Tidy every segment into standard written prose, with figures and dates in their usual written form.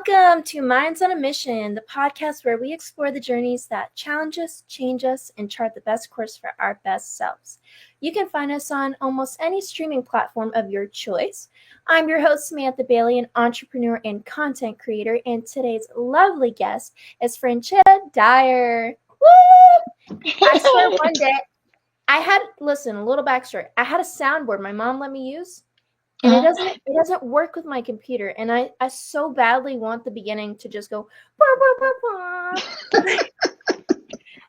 Welcome to Minds on a Mission, the podcast where we explore the journeys that challenge us, change us, and chart the best course for our best selves. You can find us on almost any streaming platform of your choice. I'm your host, Samantha Bailey, an entrepreneur and content creator, and today's lovely guest is Franchette Dyer. Woo! I swear one day, a little backstory. I had a soundboard my mom let me use. And it doesn't work with my computer. And I so badly want the beginning to just go, bah, bah, bah, bah.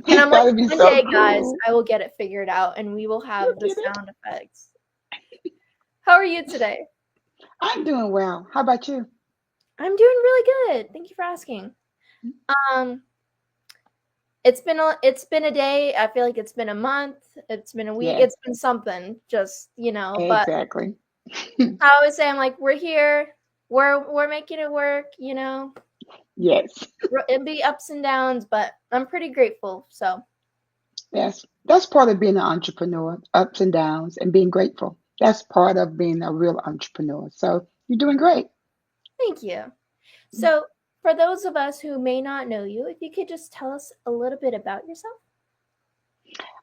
And I'm like, one day, guys, I will get it figured out and we will have the sound effects. How are you today? I'm doing well. How about you? I'm doing really good. Thank you for asking. It's been a day. I feel like it's been a month. It's been a week. Yes. It's been something. Just, Exactly. I always say, I'm like, we're here. We're making it work, Yes. It'd be ups and downs, but I'm pretty grateful. So Yes. That's part of being an entrepreneur, ups and downs, and being grateful. That's part of being a real entrepreneur. So you're doing great. thank you. So for those of us who may not know you, if you could just tell us a little bit about yourself.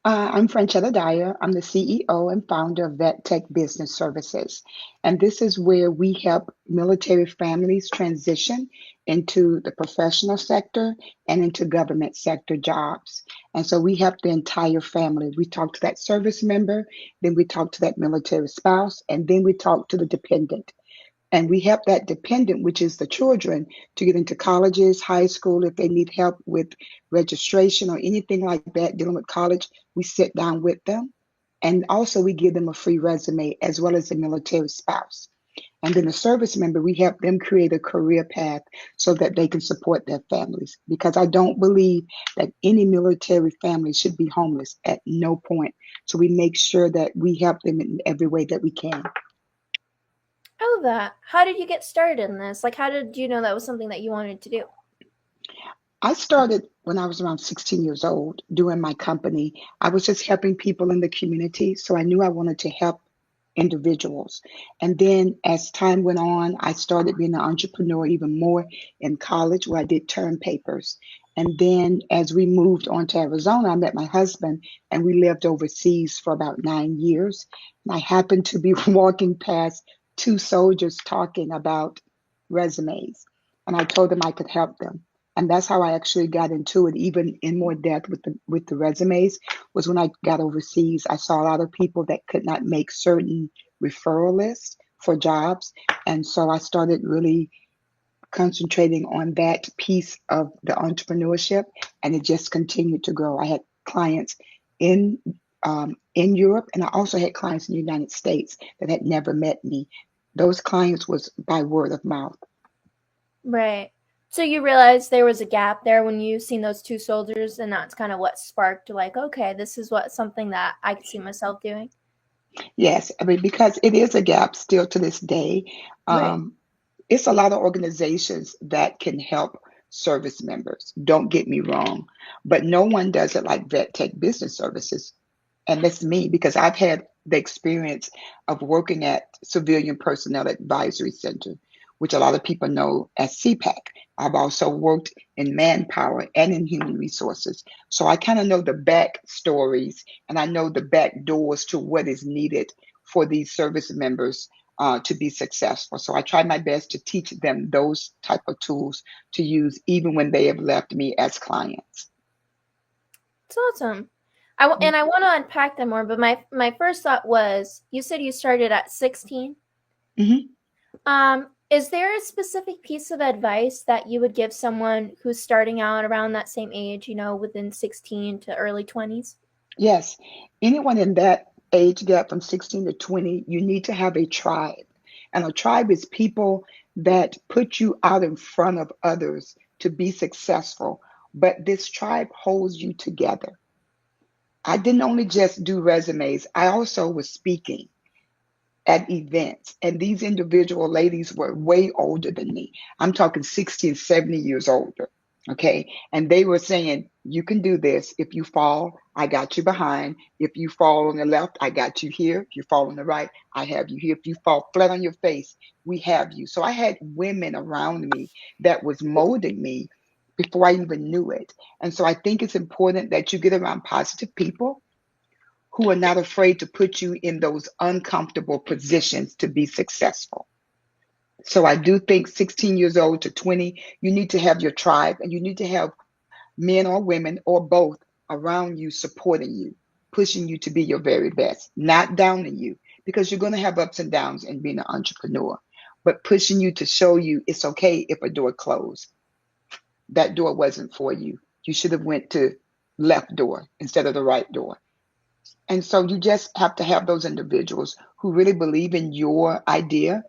I'm Franchette Dyer. I'm the CEO and founder of Vet Tech Business Services. And this is where we help military families transition into the professional sector and into government sector jobs. And so we help the entire family. We talk to that service member, then we talk to that military spouse, and then we talk to the dependent. And we help that dependent, which is the children, to get into colleges, high school. If they need help with registration or anything like that, dealing with college, we sit down with them. And also, we give them a free resume as well as the military spouse. And then the service member, we help them create a career path so that they can support their families. Because I don't believe that any military family should be homeless at no point. So we make sure that we help them in every way that we can. I love that. How did you get started in this? Like, how did you know that was something that you wanted to do? I started when I was around 16 years old doing my company. I was just helping people in the community. So I knew I wanted to help individuals. And then as time went on, I started being an entrepreneur even more in college where I did term papers. And then as we moved on to Arizona, I met my husband and we lived overseas for about 9 years. And I happened to be walking past two soldiers talking about resumes. And I told them I could help them. And that's how I actually got into it, even in more depth with the resumes, was when I got overseas. I saw a lot of people that could not make certain referral lists for jobs. And so I started really concentrating on that piece of the entrepreneurship, and it just continued to grow. I had clients in in Europe, and I also had clients in the United States that had never met me. Those clients was by word of mouth. Right. So you realized there was a gap there when you seen those two soldiers, and that's kind of what sparked, like, okay, this is something that I could see myself doing. Yes, I mean, because it is a gap still to this day. Right. It's a lot of organizations that can help service members. Don't get me wrong, but no one does it like Vet Tech Business Services. And that's me because I've had the experience of working at Civilian Personnel Advisory Center, which a lot of people know as CPAC. I've also worked in manpower and in human resources. So I kind of know the back stories and I know the back doors to what is needed for these service members to be successful. So I try my best to teach them those type of tools to use even when they have left me as clients. It's awesome. I want to unpack that more, but my first thought was, you said you started at 16. Mm-hmm. Is there a specific piece of advice that you would give someone who's starting out around that same age, within 16 to early 20s? Yes, anyone in that age gap from 16 to 20, you need to have a tribe. And a tribe is people that put you out in front of others to be successful. But this tribe holds you together. I didn't only just do resumes, I also was speaking at events. And these individual ladies were way older than me. I'm talking 60 and 70 years older. Okay. And they were saying, you can do this. If you fall, I got you behind. If you fall on the left, I got you here. If you fall on the right, I have you here. If you fall flat on your face, we have you. So I had women around me that was molding me before I even knew it. And so I think it's important that you get around positive people who are not afraid to put you in those uncomfortable positions to be successful. So I do think 16 years old to 20, you need to have your tribe and you need to have men or women or both around you supporting you, pushing you to be your very best, not downing you because you're going to have ups and downs in being an entrepreneur, but pushing you to show you it's okay if a door closed. That door wasn't for you. You should have went to left door instead of the right door. And so you just have to have those individuals who really believe in your idea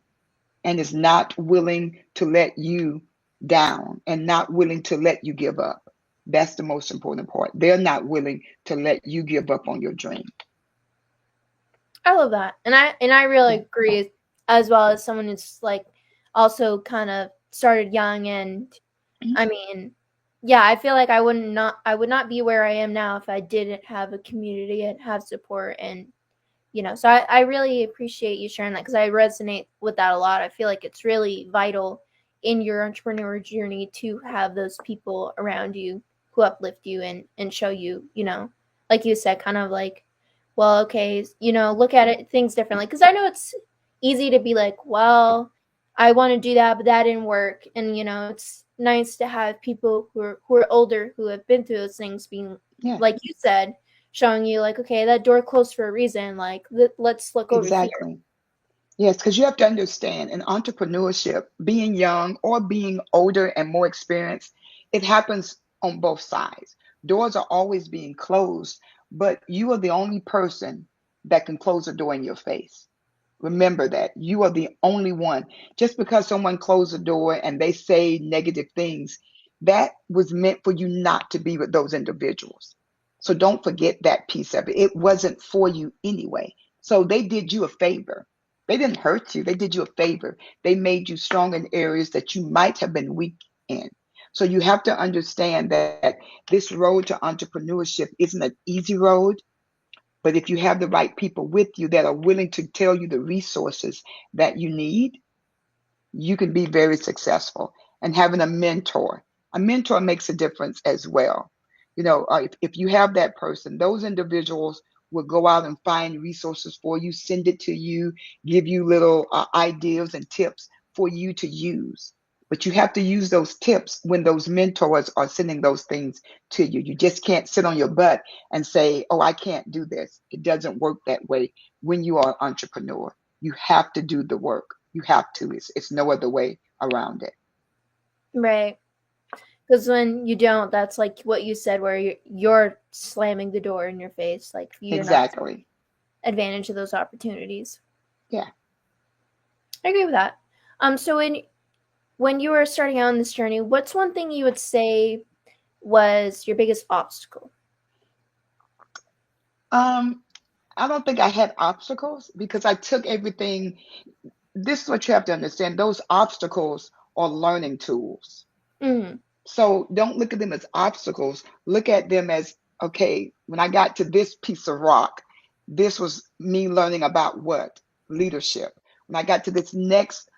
and is not willing to let you down and not willing to let you give up. That's the most important part. They're not willing to let you give up on your dream. I love that, and I really Yeah. agree, as well as someone who's like also kind of started young, and I mean, yeah, I feel like I would not be where I am now if I didn't have a community and have support, and so I really appreciate you sharing that because I resonate with that a lot. I feel like it's really vital in your entrepreneur journey to have those people around you who uplift you and show you, like you said, kind of like, well, okay, look at it things differently. Because I know it's easy to be like, well, I want to do that, but that didn't work. And it's nice to have people who are older who have been through those things being, Yeah, like you said, showing you like, okay, that door closed for a reason. Like, let's look over here. exactly. Yes, because you have to understand in entrepreneurship, being young or being older and more experienced, it happens on both sides. Doors are always being closed, but you are the only person that can close a door in your face. Remember that you are the only one. Just because someone closed the door and they say negative things, that was meant for you not to be with those individuals. So don't forget that piece of it. It wasn't for you anyway. So they did you a favor. They didn't hurt you. They did you a favor. They made you strong in areas that you might have been weak in. So you have to understand that this road to entrepreneurship isn't an easy road. But if you have the right people with you that are willing to tell you the resources that you need, you can be very successful. And having a mentor makes a difference as well. If you have that person, those individuals will go out and find resources for you, send it to you, give you little ideas and tips for you to use. But you have to use those tips when those mentors are sending those things to you. You just can't sit on your butt and say, oh, I can't do this. It doesn't work that way when you are an entrepreneur. You have to do the work. You have to. It's no other way around it. Right. Because when you don't, that's like what you said, where you're slamming the door in your face. Like, you're not taking Exactly. advantage of those opportunities. Yeah. I agree with that. So when you were starting out on this journey, what's one thing you would say was your biggest obstacle? Um, I don't think I had obstacles because I took everything. This is what you have to understand. Those obstacles are learning tools. Mm, So don't look at them as obstacles. Look at them as, okay, when I got to this piece of rock, this was me learning about what? Leadership. When I got to this next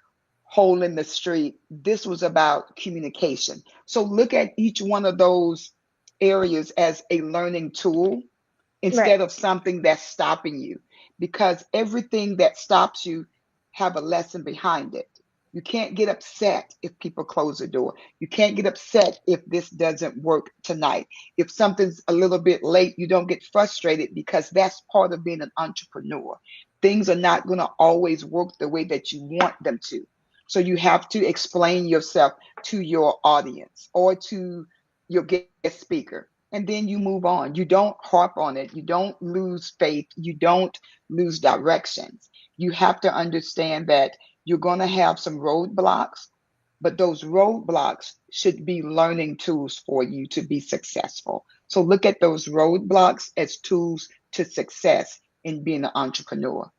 hole in the street, this was about communication. So look at each one of those areas as a learning tool right. instead of something that's stopping you, because everything that stops you have a lesson behind it. You can't get upset if people close the door. You can't get upset if this doesn't work tonight. If something's a little bit late, you don't get frustrated because that's part of being an entrepreneur. Things are not going to always work the way that you want them to. So you have to explain yourself to your audience or to your guest speaker, and then you move on. You don't harp on it. You don't lose faith. You don't lose directions. You have to understand that you're going to have some roadblocks, but those roadblocks should be learning tools for you to be successful. So look at those roadblocks as tools to success in being an entrepreneur.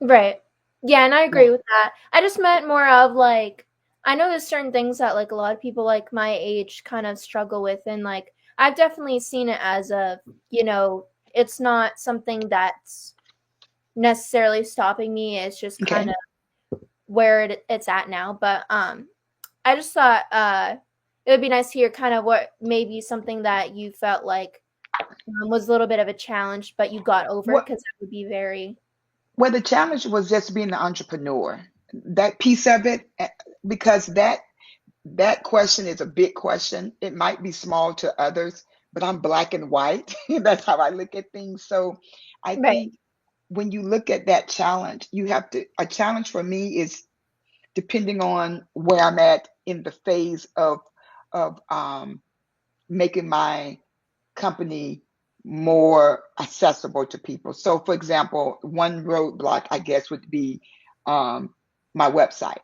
Right. Yeah, and I Yeah. agree with that. I just meant more of like, I know there's certain things that like a lot of people like my age kind of struggle with, and like I've definitely seen it as a, it's not something that's necessarily stopping me. It's just kind Okay. of where it's at now. But I just thought it would be nice to hear kind of what maybe something that you felt like was a little bit of a challenge, but you got over, What because that would be very. well, the challenge was just being an entrepreneur. That piece of it, because that question is a big question. It might be small to others, but I'm black and white. That's how I look at things. So I Right. think when you look at that challenge, a challenge for me is depending on where I'm at in the phase of making my company more accessible to people. So, for example, one roadblock, I guess, would be um, my website,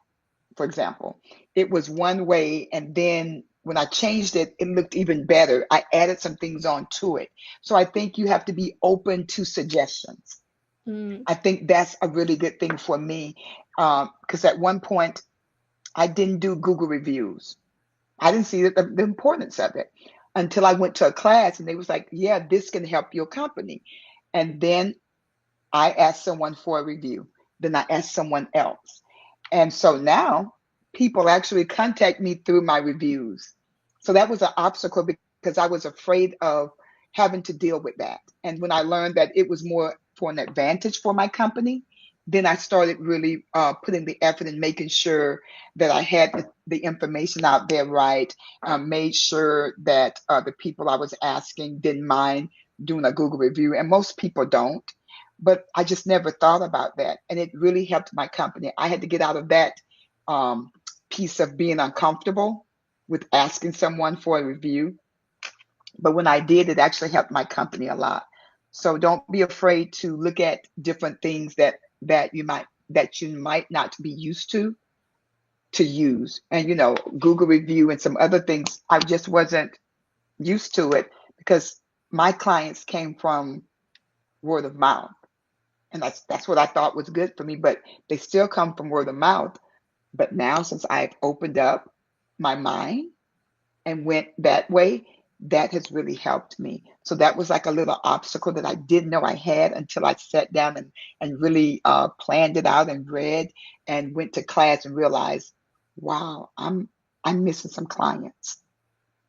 for example. It was one way, and then when I changed it, it looked even better. I added some things onto it. So I think you have to be open to suggestions. Mm. I think that's a really good thing for me because at one point I didn't do Google reviews. I didn't see the importance of it until I went to a class and they was like, yeah, this can help your company. And then I asked someone for a review. Then I asked someone else. And so now people actually contact me through my reviews. So that was an obstacle because I was afraid of having to deal with that. And when I learned that it was more for an advantage for my company, then I started really putting the effort in making sure that I had the information out there right, made sure that the people I was asking didn't mind doing a Google review. And most people don't, but I just never thought about that. And it really helped my company. I had to get out of that um, piece of being uncomfortable with asking someone for a review. But when I did, it actually helped my company a lot. So don't be afraid to look at different things that you might not be used to use. And Google review and some other things, I just wasn't used to it because my clients came from word of mouth. And that's what I thought was good for me. But they still come from word of mouth. But now, since I've opened up my mind and went that way, that has really helped me. So that was like a little obstacle that I didn't know I had until I sat down and really planned it out and read and went to class and realized, wow, I'm missing some clients.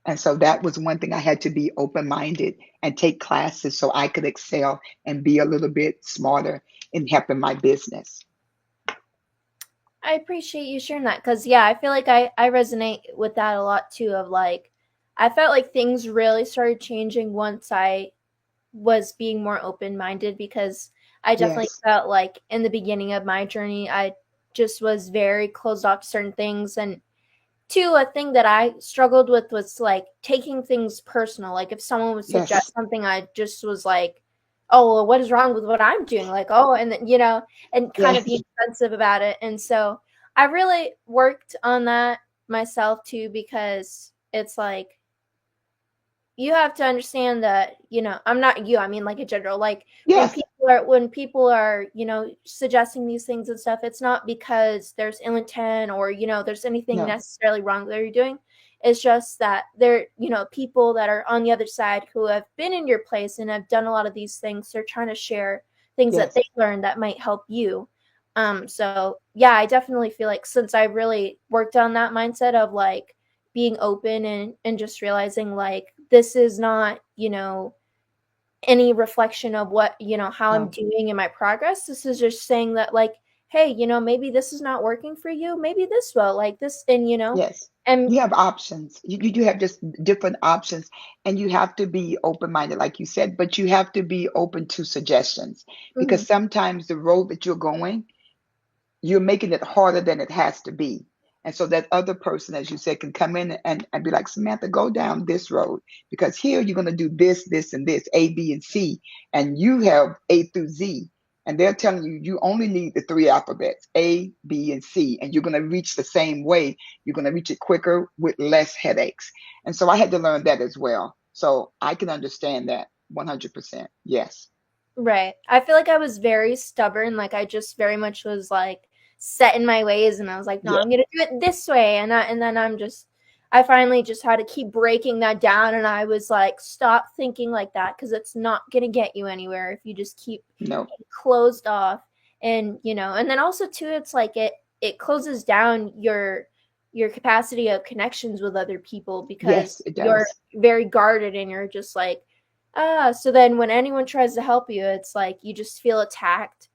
And so that was one thing I had to be open minded and take classes so I could excel and be a little bit smarter in helping my business. I appreciate you sharing that, because yeah, I feel like I resonate with that a lot too. Of like, I felt like things really started changing once I was being more open minded, because I definitely Yes, felt like in the beginning of my journey, I just was very closed off to certain things. And two, a thing that I struggled with was like taking things personal. Like if someone would yes, suggest something, I just was like, "Oh, well, what is wrong with what I'm doing?" Like, oh, and then, and kind of yes, being defensive about it. And so I really worked on that myself too, because it's like you have to understand that, I'm not you, I mean like in general, like yes, when people are, suggesting these things and stuff, it's not because there's ill intent or, there's anything no, necessarily wrong that you're doing. It's just that they're, people that are on the other side who have been in your place and have done a lot of these things. They're trying to share things that yes, they learned that might help you. So yeah, I definitely feel like since I really worked on that mindset of like being open and just realizing like this is not, any reflection of what, how I'm no. doing in my progress. This is just saying that like, hey, maybe this is not working for you. Maybe this will, like this, and Yes. and You have options. You do have just different options, and you have to be open-minded, like you said, but you have to be open to suggestions mhm, because sometimes the road that you're going, you're making it harder than it has to be. And so that other person, as you said, can come in and be like, Samantha, go down this road because here you're going to do this, this, and this, A, B, and C. And you have A through Z. And they're telling you you only need the three alphabets, A, B, and C. And you're going to reach the same way. You're going to reach it quicker with less headaches. And so I had to learn that as well. So I can understand that 100%. Yes. right. I feel like I was very stubborn. Like I just very much was like set in my ways, and I was like, no, Yeah. I'm gonna do it this way, and then I finally just had to keep breaking that down, and I was like, stop thinking like that, because it's not gonna get you anywhere if you just keep No. closed off. And and then also too, it's like it closes down your capacity of connections with other people, because Yes, it you're does. very guarded, and you're just like, so then when anyone tries to help you, it's like you just feel attacked.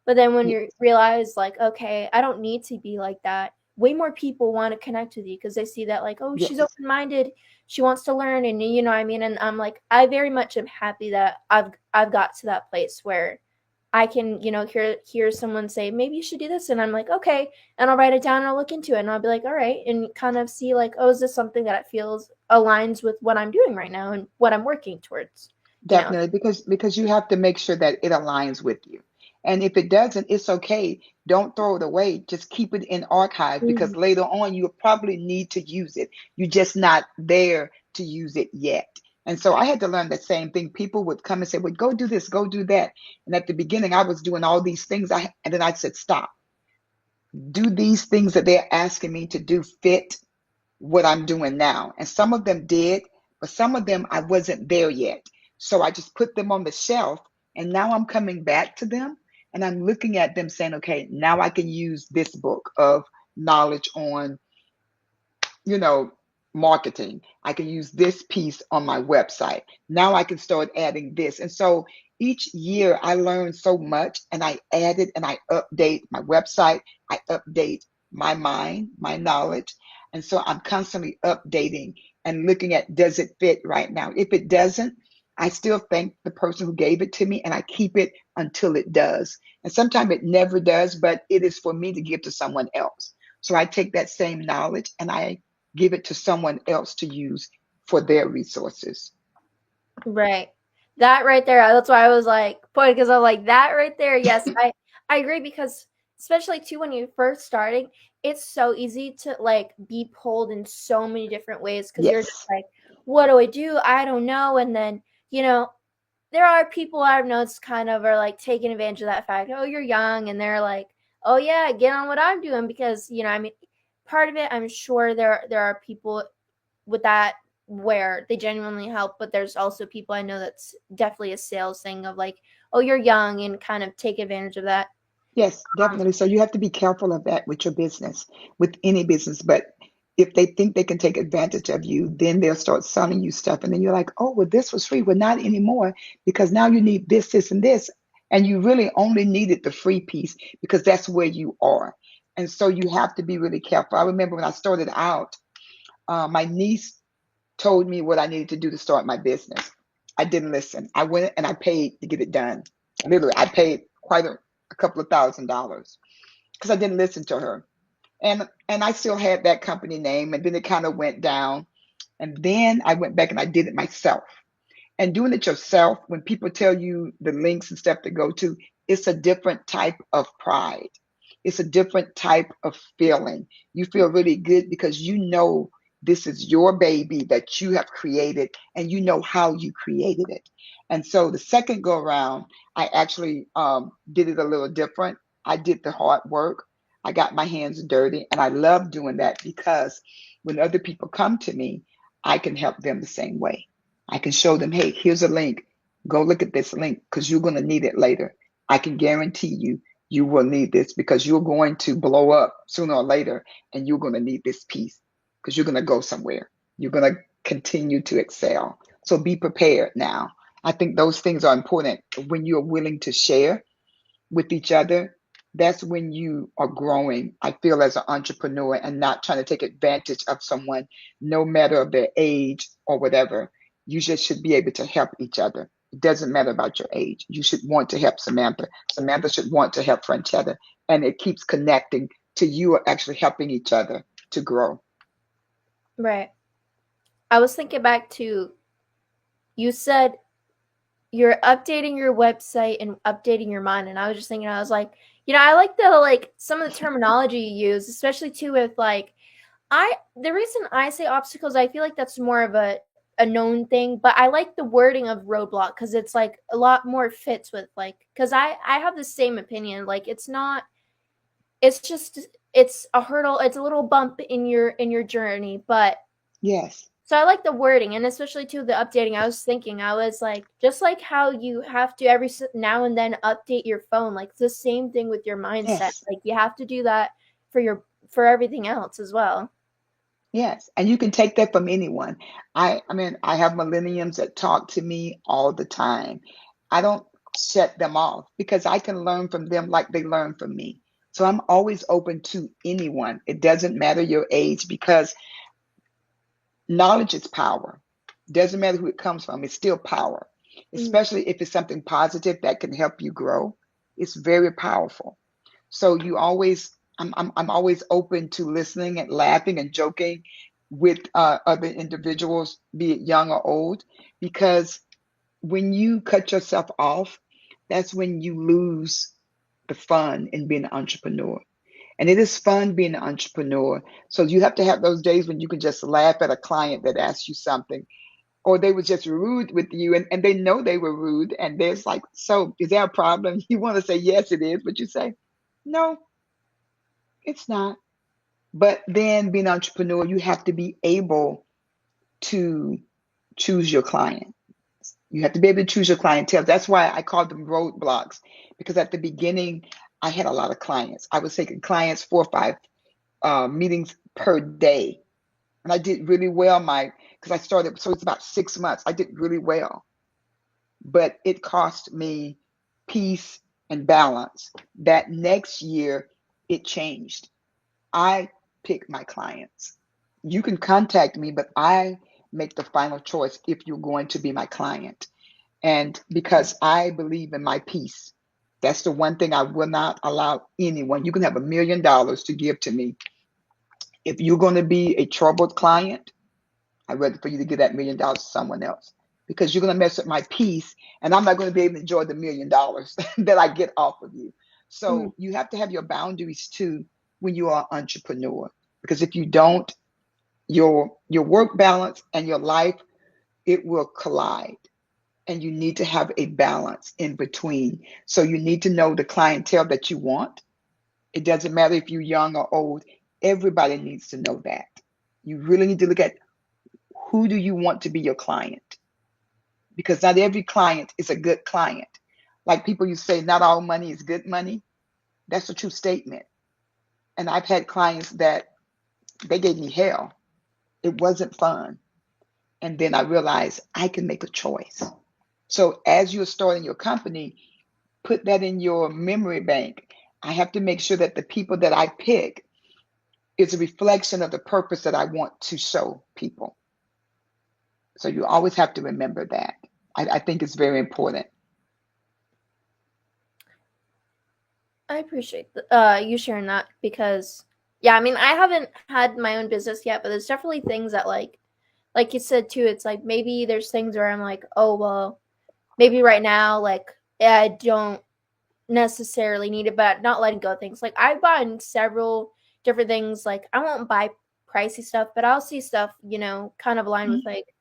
But then when Ye- you realize, like, okay, I don't need to be like that, way more people want to connect with you because they see that, like, oh, she's Yes, open-minded, she wants to learn, and you know what I mean. And I'm like, I very much am happy that I've got to that place where I can, hear someone say, maybe you should do this. And I'm like, okay. And I'll write it down and I'll look into it and I'll be like, all right. And kind of see, like, oh, is this something that it feels aligns with what I'm doing right now and what I'm working towards, you know? definitely, because you have to make sure that it aligns with you. And if it doesn't, it's okay. Don't throw it away. Just keep it in archive because Mhm. later on you'll probably need to use it. You're just not there to use it yet. And so I had to learn the same thing. People would come and say, well, go do this, go do that. And at the beginning, I was doing all these things. And then I said, stop. Do these things that they're asking me to do fit what I'm doing now? And some of them did, but some of them I wasn't there yet. So I just put them on the shelf. And now I'm coming back to them and I'm looking at them saying, okay, now I can use this book of knowledge on you know, marketing. I can use this piece on my website. Now I can start adding this. And so each year I learn so much and I add it and I update my website. I update my mind, my knowledge. And so I'm constantly updating and looking at, does it fit right now? If it doesn't, I still thank the person who gave it to me and I keep it until it does. And sometimes it never does, but it is for me to give to someone else. So I take that same knowledge and I give it to someone else to use for their resources. Right. That right there. That's why I was like, point, because I'm like, that right there. Yes, I agree, because especially too when you're first starting, it's so easy to like be pulled in so many different ways because you're just Yes. like, what do I do? I don't know. And then, you know, there are people I've noticed kind of are like taking advantage of that fact. Oh, you're young, and they're like, oh yeah, get on what I'm doing, because I mean, part of it, I'm sure there are people with that where they genuinely help, but there's also people I know that's definitely a sales thing of like, oh, you're young, and kind of take advantage of that. Yes, Um, definitely. So you have to be careful of that with your business, with any business. But if they think they can take advantage of you, then they'll start selling you stuff. And then you're like, oh, well, this was free. Well, not anymore because now you need this, this, and this. And you really only needed the free piece because that's where you are. And so you have to be really careful. I remember when I started out, my niece told me what I needed to do to start my business. I didn't listen. I went and I paid to get it done. Literally, I paid quite a couple of $1,000s because I didn't listen to her. And I still had that company name, and then it kind of went down. And then I went back and I did it myself. And doing it yourself, when people tell you the links and stuff to go to, it's a different type of pride. It's a different type of feeling. You feel really good because you know this is your baby that you have created and you know how you created it. And so the second go around, I actually did it a little different. I did the hard work. I got my hands dirty and I love doing that because when other people come to me, I can help them the same way. I can show them, hey, here's a link. Go look at this link because you're going to need it later. I can guarantee you, you will need this because you're going to blow up sooner or later and you're going to need this piece because you're going to go somewhere. You're going to continue to excel. So be prepared now. I think those things are important when you're willing to share with each other. That's when you are growing, I feel, as an entrepreneur and not trying to take advantage of someone, no matter of their age or whatever. You just should be able to help each other. It doesn't matter about your age. You should want to help Samantha. Samantha should want to help Franchetta. And it keeps connecting to you are actually helping each other to grow. right. I was thinking back to, you said you're updating your website and updating your mind, and I was just thinking, I was like, I like the like some of the terminology you use, especially too with like, the reason I say obstacles, I feel like that's more of a known thing, but I like the wording of roadblock because it's like a lot more fits with like, because I have the same opinion. Like, it's not it's just it's a hurdle, it's a little bump in your journey, but Yes, so I like the wording, and especially too the updating. I was thinking, I was like, just like how you have to every now and then update your phone, like it's the same thing with your mindset. yes, Like you have to do that for your for everything else as well. yes. And you can take that from anyone. I mean, I have millenniums that talk to me all the time. I don't shut them off because I can learn from them like they learn from me. So I'm always open to anyone. It doesn't matter your age because knowledge is power. Doesn't matter who it comes from, it's still power, Mm. especially if it's something positive that can help you grow. It's very powerful. So you always, I'm always open to listening and laughing and joking with other individuals, be it young or old, because when you cut yourself off, that's when you lose the fun in being an entrepreneur. And it is fun being an entrepreneur. So you have to have those days when you can just laugh at a client that asks you something, or they were just rude with you and they know they were rude. And there's like, so is there a problem? You want to say, yes, it is. But you say, no, it's not. But then being an entrepreneur, you have to be able to choose your client. You have to be able to choose your clientele. That's why I called them roadblocks, because at the beginning, I had a lot of clients. I was taking clients 4 or 5 meetings per day. And I did really well, because I started, so it's about 6 months. I did really well, but it cost me peace and balance. That next year, it changed. I pick my clients. You can contact me, but I make the final choice if you're going to be my client. And because I believe in my peace, that's the one thing I will not allow anyone. You can have $1 million to give to me. If you're going to be a troubled client, I'd rather for you to give that $1 million to someone else, because you're going to mess up my peace and I'm not going to be able to enjoy the $1 million that I get off of you. Mm. So you have to have your boundaries too when you are an entrepreneur, because if you don't, your work balance and your life, it will collide, and you need to have a balance in between. So you need to know the clientele that you want. It doesn't matter if you're young or old. Everybody needs to know that. You really need to look at who do you want to be your client, because not every client is a good client. Like people, you say not all money is good money. That's a true statement. And I've had clients that they gave me hell. It wasn't fun. And then I realized I can make a choice. So as you're starting your company, put that in your memory bank. I have to make sure that the people that I pick is a reflection of the purpose that I want to show people. So you always have to remember that. I think it's very important. I appreciate you sharing that because yeah, I mean I haven't had my own business yet, but there's definitely things that like you said too, it's like maybe there's things where I'm like, oh well, maybe right now like I don't necessarily need it, but not letting go of things. Like I've bought several different things. Like I won't buy pricey stuff, but I'll see stuff, kind of aligned with Mhm. like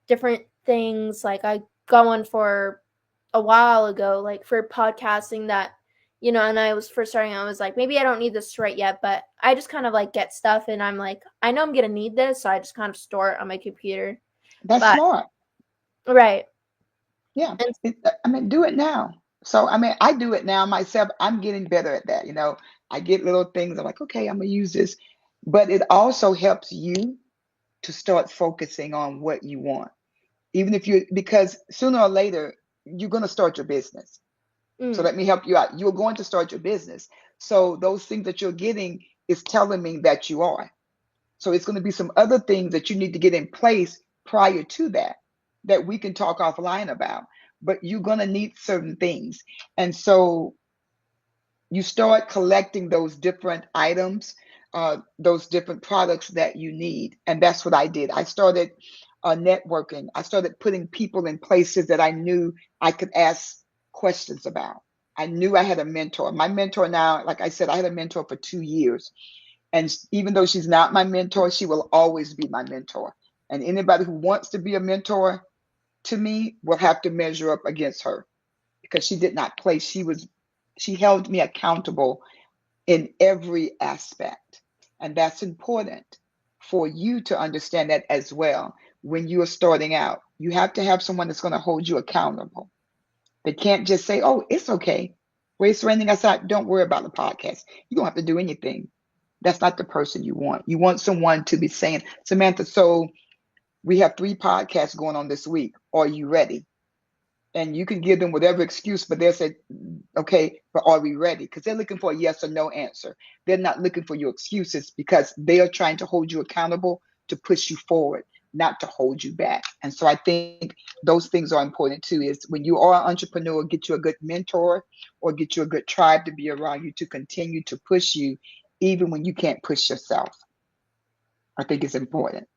different things. Like I got one for a while ago, like for podcasting that, and I was first starting, I was like, maybe I don't need this right yet, but I just kind of like get stuff and I'm like, I know I'm gonna need this, so I just kind of store it on my computer. That's But smart. right. Yeah. And I mean, do it now. So, I mean, I do it now myself. I'm getting better at that. I get little things. I'm like, okay, I'm going to use this. But it also helps you to start focusing on what you want. Even if because sooner or later, you're going to start your business. So mm, let me help you out. You're going to start your business. So those things that you're getting is telling me that you are. So it's going to be some other things that you need to get in place prior to that we can talk offline about. But you're going to need certain things. And so you start collecting those different items, those different products that you need. And that's what I did. I started networking. I started putting people in places that I knew I could ask questions about. I knew I had a mentor. My mentor now, like I said, I had a mentor for 2 years. And even though she's not my mentor, she will always be my mentor. And anybody who wants to be a mentor to me will have to measure up against her, because she did not play. She held me accountable in every aspect. And that's important for you to understand that as well. When you are starting out, you have to have someone that's going to hold you accountable. They can't just say, oh, it's okay. Well, it's raining outside. Don't worry about the podcast. You don't have to do anything. That's not the person you want. You want someone to be saying, Samantha, so we have 3 podcasts going on this week. Are you ready? And you can give them whatever excuse, but they'll say, okay, but are we ready? Because they're looking for a yes or no answer. They're not looking for your excuses because they are trying to hold you accountable to push you forward, not to hold you back. And so I think those things are important too, is when you are an entrepreneur, get you a good mentor or get you a good tribe to be around you to continue to push you, even when you can't push yourself. I think it's important.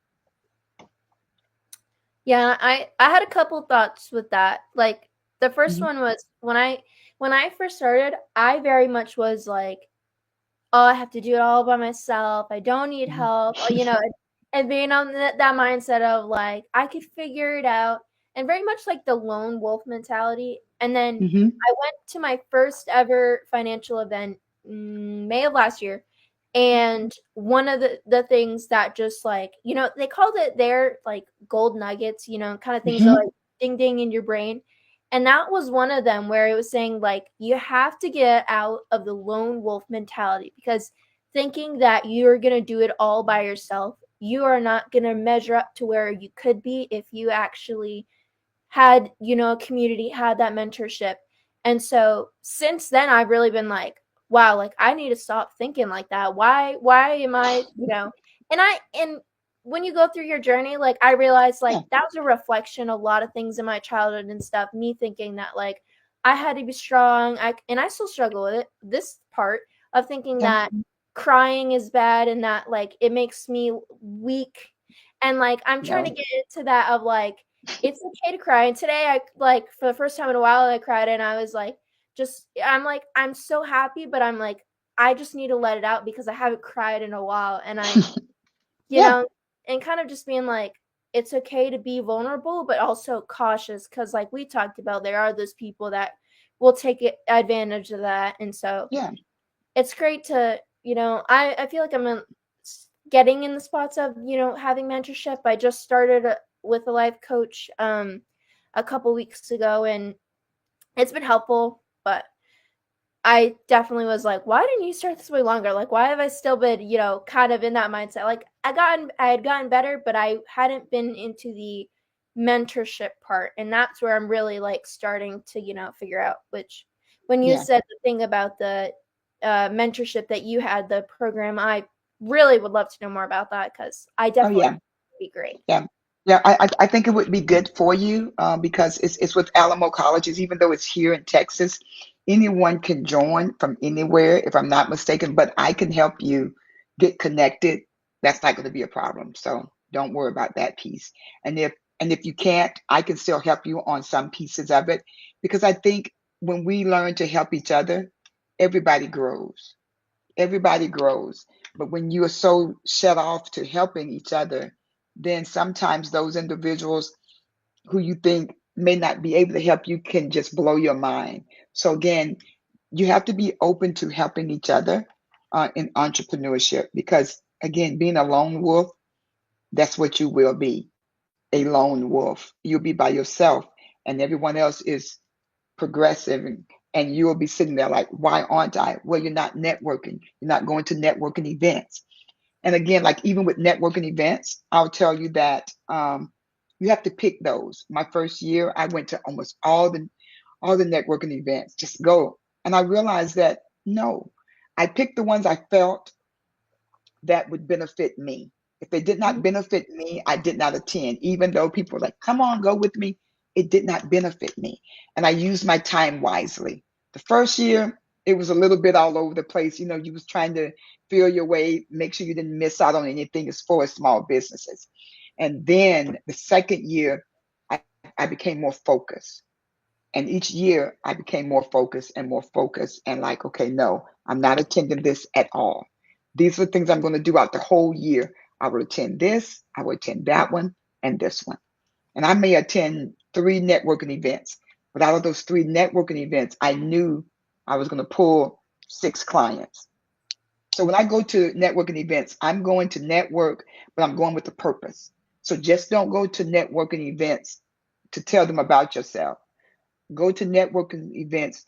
Yeah, I had a couple thoughts with that. Like the first Mm-hmm. one was when I first started, I very much was like, oh, I have to do it all by myself. I don't need help. Or, and being on that mindset of like I could figure it out, and very much like the lone wolf mentality. And then Mm-hmm. I went to my first ever financial event May of last year, and one of the things that just like they called it their like gold nuggets, kind of things that Mm-hmm. like ding ding in your brain. And that was one of them where it was saying like you have to get out of the lone wolf mentality, because thinking that you're going to do it all by yourself, you are not going to measure up to where you could be if you actually had, a community, had that mentorship. And so since then I've really been like, wow, like I need to stop thinking like that. Why am I, and when you go through your journey, like I realized like Yeah. that was a reflection of a lot of things in my childhood and stuff, me thinking that like I had to be strong. I still struggle with it. This part of thinking Yeah. that crying is bad and that like it makes me weak. And like I'm trying to No. get into that of like it's okay to cry. And today I like for the first time in a while I cried, and I was like I'm like I'm so happy, but I'm like I just need to let it out because I haven't cried in a while. And I you Yeah. know and kind of just being like it's okay to be vulnerable but also cautious, because like we talked about, there are those people that will take advantage of that. And so Yeah. it's great to I feel like getting in the spots of having mentorship. I just started with a life coach a couple weeks ago, and it's been helpful. But I definitely was like, why didn't you start this way longer? Like, why have I still been kind of in that mindset? Like I had gotten better, but I hadn't been into the mentorship part. And that's where I'm really like starting to figure out. Which when you Yeah. said the thing about the mentorship that you had, the program, I really would love to know more about that, because I Oh, definitely yeah. think it'd be great. Yeah. Yeah. I think it would be good for you because it's with Alamo Colleges, even though it's here in Texas. Anyone can join from anywhere, if I'm not mistaken, but I can help you get connected. That's not going to be a problem. So don't worry about that piece. And if you can't, I can still help you on some pieces of it because I think when we learn to help each other, everybody grows. Everybody grows. But when you are so shut off to helping each other, then sometimes those individuals who you think may not be able to help you can just blow your mind. So again, you have to be open to helping each other in entrepreneurship because again, being a lone wolf, that's what you will be, a lone wolf. You'll be by yourself and everyone else is progressive and you'll be sitting there like, why aren't I? Well, you're not networking. You're not going to networking events. And again, like even with networking events, I'll tell you that you have to pick those. My first year, I went to almost all the networking events. Just go, and I realized that no, I picked the ones I felt that would benefit me. If they did not Mhm. benefit me, I did not attend. Even though people were like, "Come on, go with me," it did not benefit me, and I used my time wisely. The first year, it was a little bit all over the place. You was trying to feel your way, make sure you didn't miss out on anything as far as small businesses. And then the second year, I became more focused. And each year I became more focused and like, okay, no, I'm not attending this at all. These are the things I'm going to do out the whole year. I will attend this, I will attend that one, and this one. And I may attend 3 networking events. But out of those 3 networking events, I knew I was going to pull 6 clients. So when I go to networking events, I'm going to network, but I'm going with a purpose. So just don't go to networking events to tell them about yourself. Go to networking events,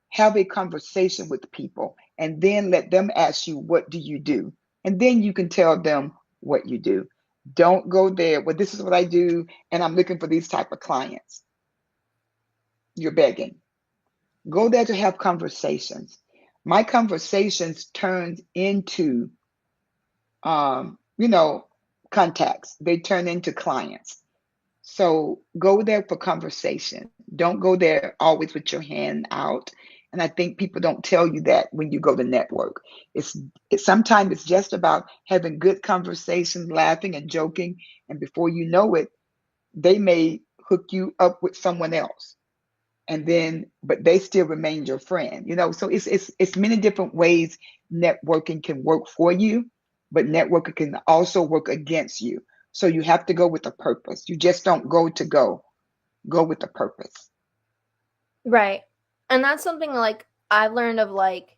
have a conversation with people, and then let them ask you, what do you do? And then you can tell them what you do. Don't go there, well, this is what I do, and I'm looking for these type of clients. You're begging. Go there to have conversations. My conversations turned into, you know, contacts. They turn into clients. So go there for conversation. Don't go there always with your hand out. And I think people don't tell you that when you go to network. Sometimes it's just about having good conversation, laughing and joking, and before you know it, they may hook you up with someone else. And then, but they still remain your friend, you know. So it's many different ways networking can work for you, but networking can also work against you. So you have to go with a purpose. You just don't go with a purpose. Right. And that's something like I've learned of like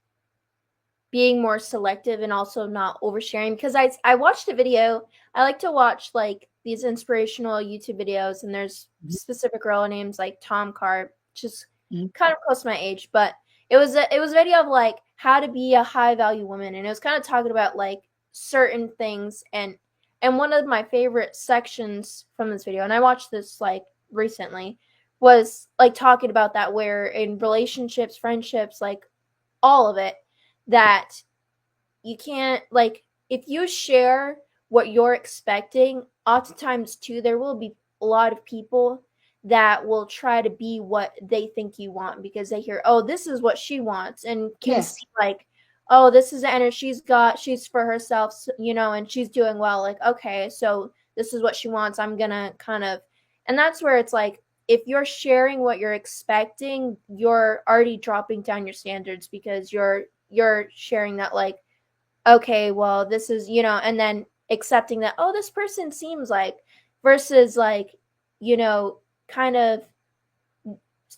being more selective and also not oversharing because I watched a video. I like to watch like these inspirational YouTube videos and there's specific girl names like Tom Carp, just Mhm. kind of close to my age, but it was a video of like how to be a high value woman and it was kind of talking about like certain things and one of my favorite sections from this video and I watched this like recently was like talking about that where in relationships, friendships, like all of it that you can't like if you share what you're expecting oftentimes too there will be a lot of people that will try to be what they think you want because they hear oh this is what she wants and can see Yes. like oh this is the energy she's got she's for herself you know and she's doing well like okay so this is what she wants I'm gonna kind of and that's where it's like if you're sharing what you're expecting you're already dropping down your standards because you're sharing that like okay well this is you know and then accepting that oh this person seems like versus like you know kind of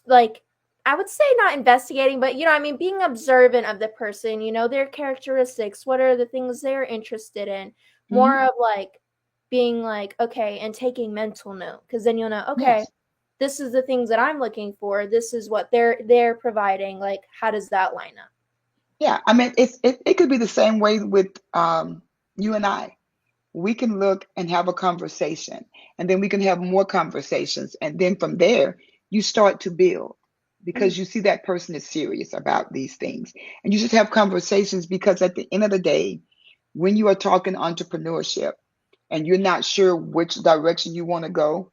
like I would say not investigating but you know I mean being observant of the person you know their characteristics what are the things they're interested in more Hmm. of like being like okay and taking mental note because then you'll know okay Yes. this is the things that I'm looking for this is what they're providing like how does that line up. Yeah. I mean, it could be the same way with you and I. We can look and have a conversation, and then we can have more conversations. And then from there, you start to build Mhm. because you see that person is serious about these things. And you just have conversations because at the end of the day, when you are talking entrepreneurship and you're not sure which direction you want to go,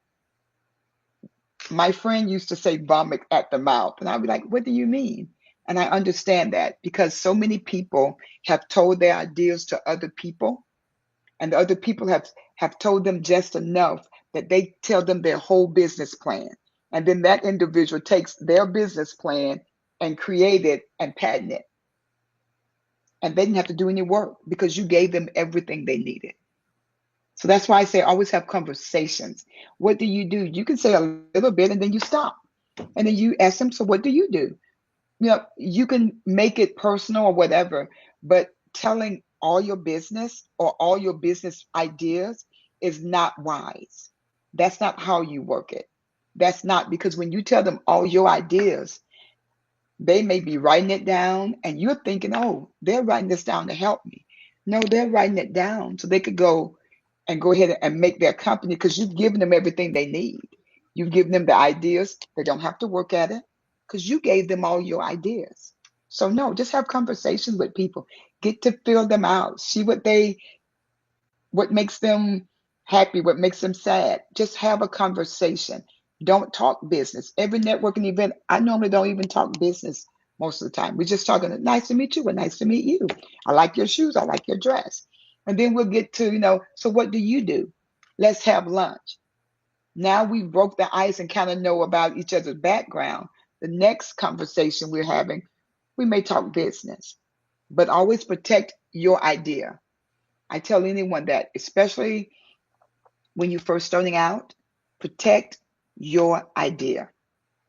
my friend used to say vomit at the mouth. And I'd be like, what do you mean? And I understand that because so many people have told their ideas to other people and the other people have told them just enough that they tell them their whole business plan, and then that individual takes their business plan and create it and patent it, and they didn't have to do any work because you gave them everything they needed. So that's why I say always have conversations. What do? You can say a little bit and then you stop, and then you ask them, so what do you do? You know, you can make it personal or whatever, but telling all your business or all your business ideas is not wise. That's not how you work it. That's not because when you tell them all your ideas, they may be writing it down and you're thinking, oh, they're writing this down to help me. No, they're writing it down so they could go ahead and make their company because you've given them everything they need. You've given them the ideas. They don't have to work at it because you gave them all your ideas. So no, just have conversations with people. Get to feel them out. See what makes them happy, what makes them sad. Just have a conversation. Don't talk business. Every networking event, I normally don't even talk business most of the time. We're just talking, nice to meet you, well, nice to meet you. I like your shoes, I like your dress. And then we'll get to, so what do you do? Let's have lunch. Now we broke the ice and kind of know about each other's background. The next conversation we're having, we may talk business, but always protect your idea. I tell anyone that, especially when you're first starting out, protect your idea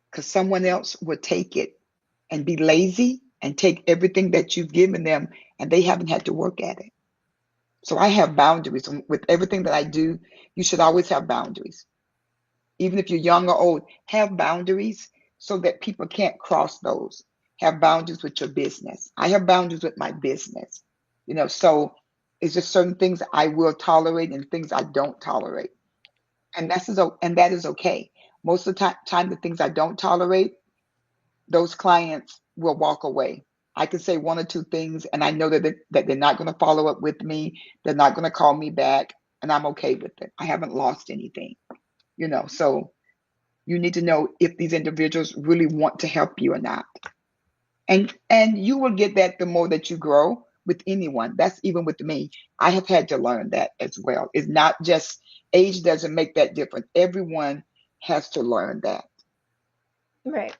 because someone else will take it and be lazy and take everything that you've given them, and they haven't had to work at it. So I have boundaries with everything that I do. You should always have boundaries. Even if you're young or old, have boundaries so that people can't cross those. Have boundaries with your business. I have boundaries with my business. So it's just certain things I will tolerate and things I don't tolerate. And that is okay. Most of the time, the things I don't tolerate, those clients will walk away. I can say one or two things, and I know that they're not going to follow up with me. They're not going to call me back, and I'm okay with it. I haven't lost anything. So you need to know if these individuals really want to help you or not. And you will get that the more that you grow with anyone. That's even with me. I have had to learn that as well. It's not just age doesn't make that difference. Everyone has to learn that. Right.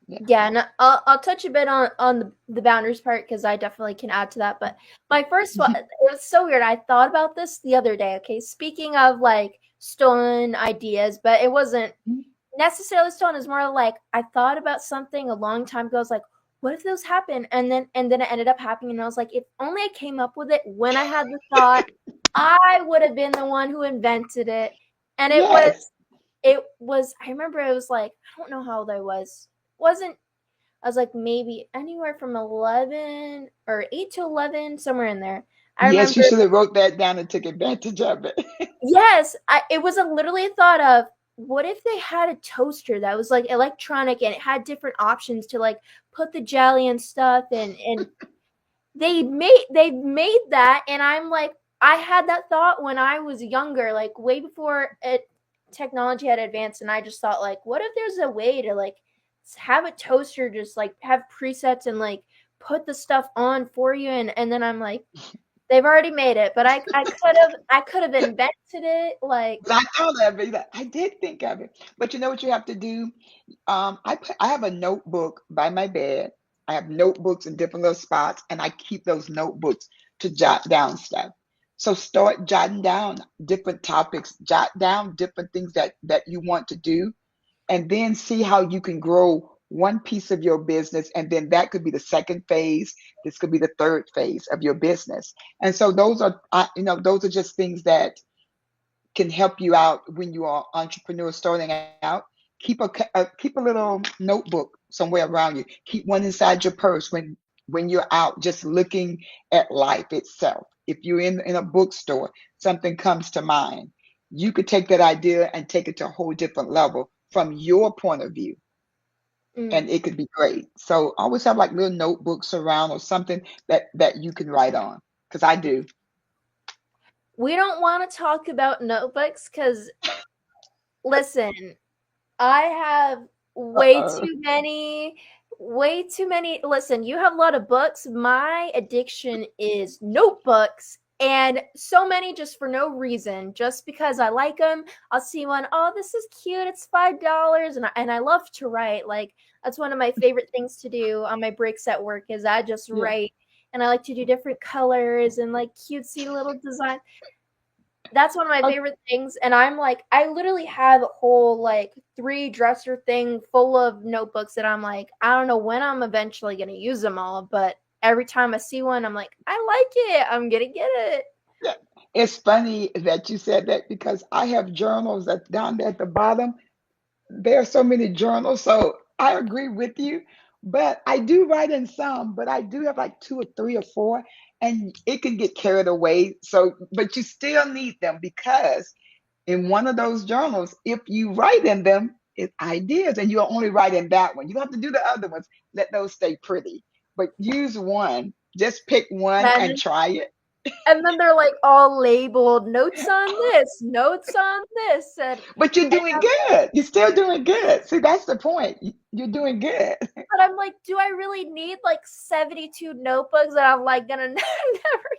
Yeah. Yeah, and I'll touch a bit on the boundaries part because I definitely can add to that. But my first one, it was so weird. I thought about this the other day. Okay, speaking of like stolen ideas, but it wasn't necessarily stolen. It's more like I thought about something a long time ago. I was like, what if those happen? And then it ended up happening, and I was like, if only I came up with it when I had the thought, I would have been the one who invented it. And Yes. I remember it was like, I don't know how old I was. Wasn't I was like maybe anywhere from 11 or 8 to 11, somewhere in there. I Yes, remember, you should have wrote that down and took advantage of it. yes, it was literally a thought of, what if they had a toaster that was like electronic and it had different options to like put the jelly and stuff and they made that, and I'm like, I had that thought when I was younger, like way before technology had advanced, and I just thought like, what if there's a way to like have a toaster just like have presets and like put the stuff on for you, and then I'm like, they've already made it, but I could have invented it like. But I thought of it. I did think of it. But you know what you have to do? I have a notebook by my bed. I have notebooks in different little spots, and I keep those notebooks to jot down stuff. So start jotting down different topics, jot down different things that you want to do, and then see how you can grow one piece of your business, and then that could be the second phase. This could be the third phase of your business. And so those are just things that can help you out when you are entrepreneur starting out. Keep a little notebook somewhere around you. Keep one inside your purse when you're out just looking at life itself. If you're in a bookstore, something comes to mind. You could take that idea and take it to a whole different level from your point of view, mm, and it could be great. So always have like little notebooks around or something that you can write on. Because I do. we don't want to talk about notebooks because, listen, I have Uh-oh. way too many. Listen, you have a lot of books. My addiction is notebooks, and so many just for no reason, just because I like them. I'll see one, oh, this is cute. It's $5, and I love to write. Like, that's one of my favorite things to do on my breaks at work is I just Yeah. write, and I like to do different colors and like cutesy little design. That's one of my Okay. favorite things, and I'm like, I literally have a whole like 3 dresser thing full of notebooks that I'm like, I don't know when I'm eventually gonna use them all, but every time I see one, I'm like, I like it. I'm gonna get it. Yeah. It's funny that you said that because I have journals that's down there at the bottom. There are so many journals, so I agree with you. But I do write in some, but I do have like two or three or four, and it can get carried away. So, but you still need them because in one of those journals, if you write in them, it's ideas, and you'll only write in that one. You don't have to do the other ones. Let those stay pretty, but use one. Just pick one and Imagine. try it. And then they're like all labeled notes on this, notes on this, But you're doing good. You're still doing good. See, that's the point. You're doing good. but I'm like, do I really need like 72 notebooks that I'm like gonna never,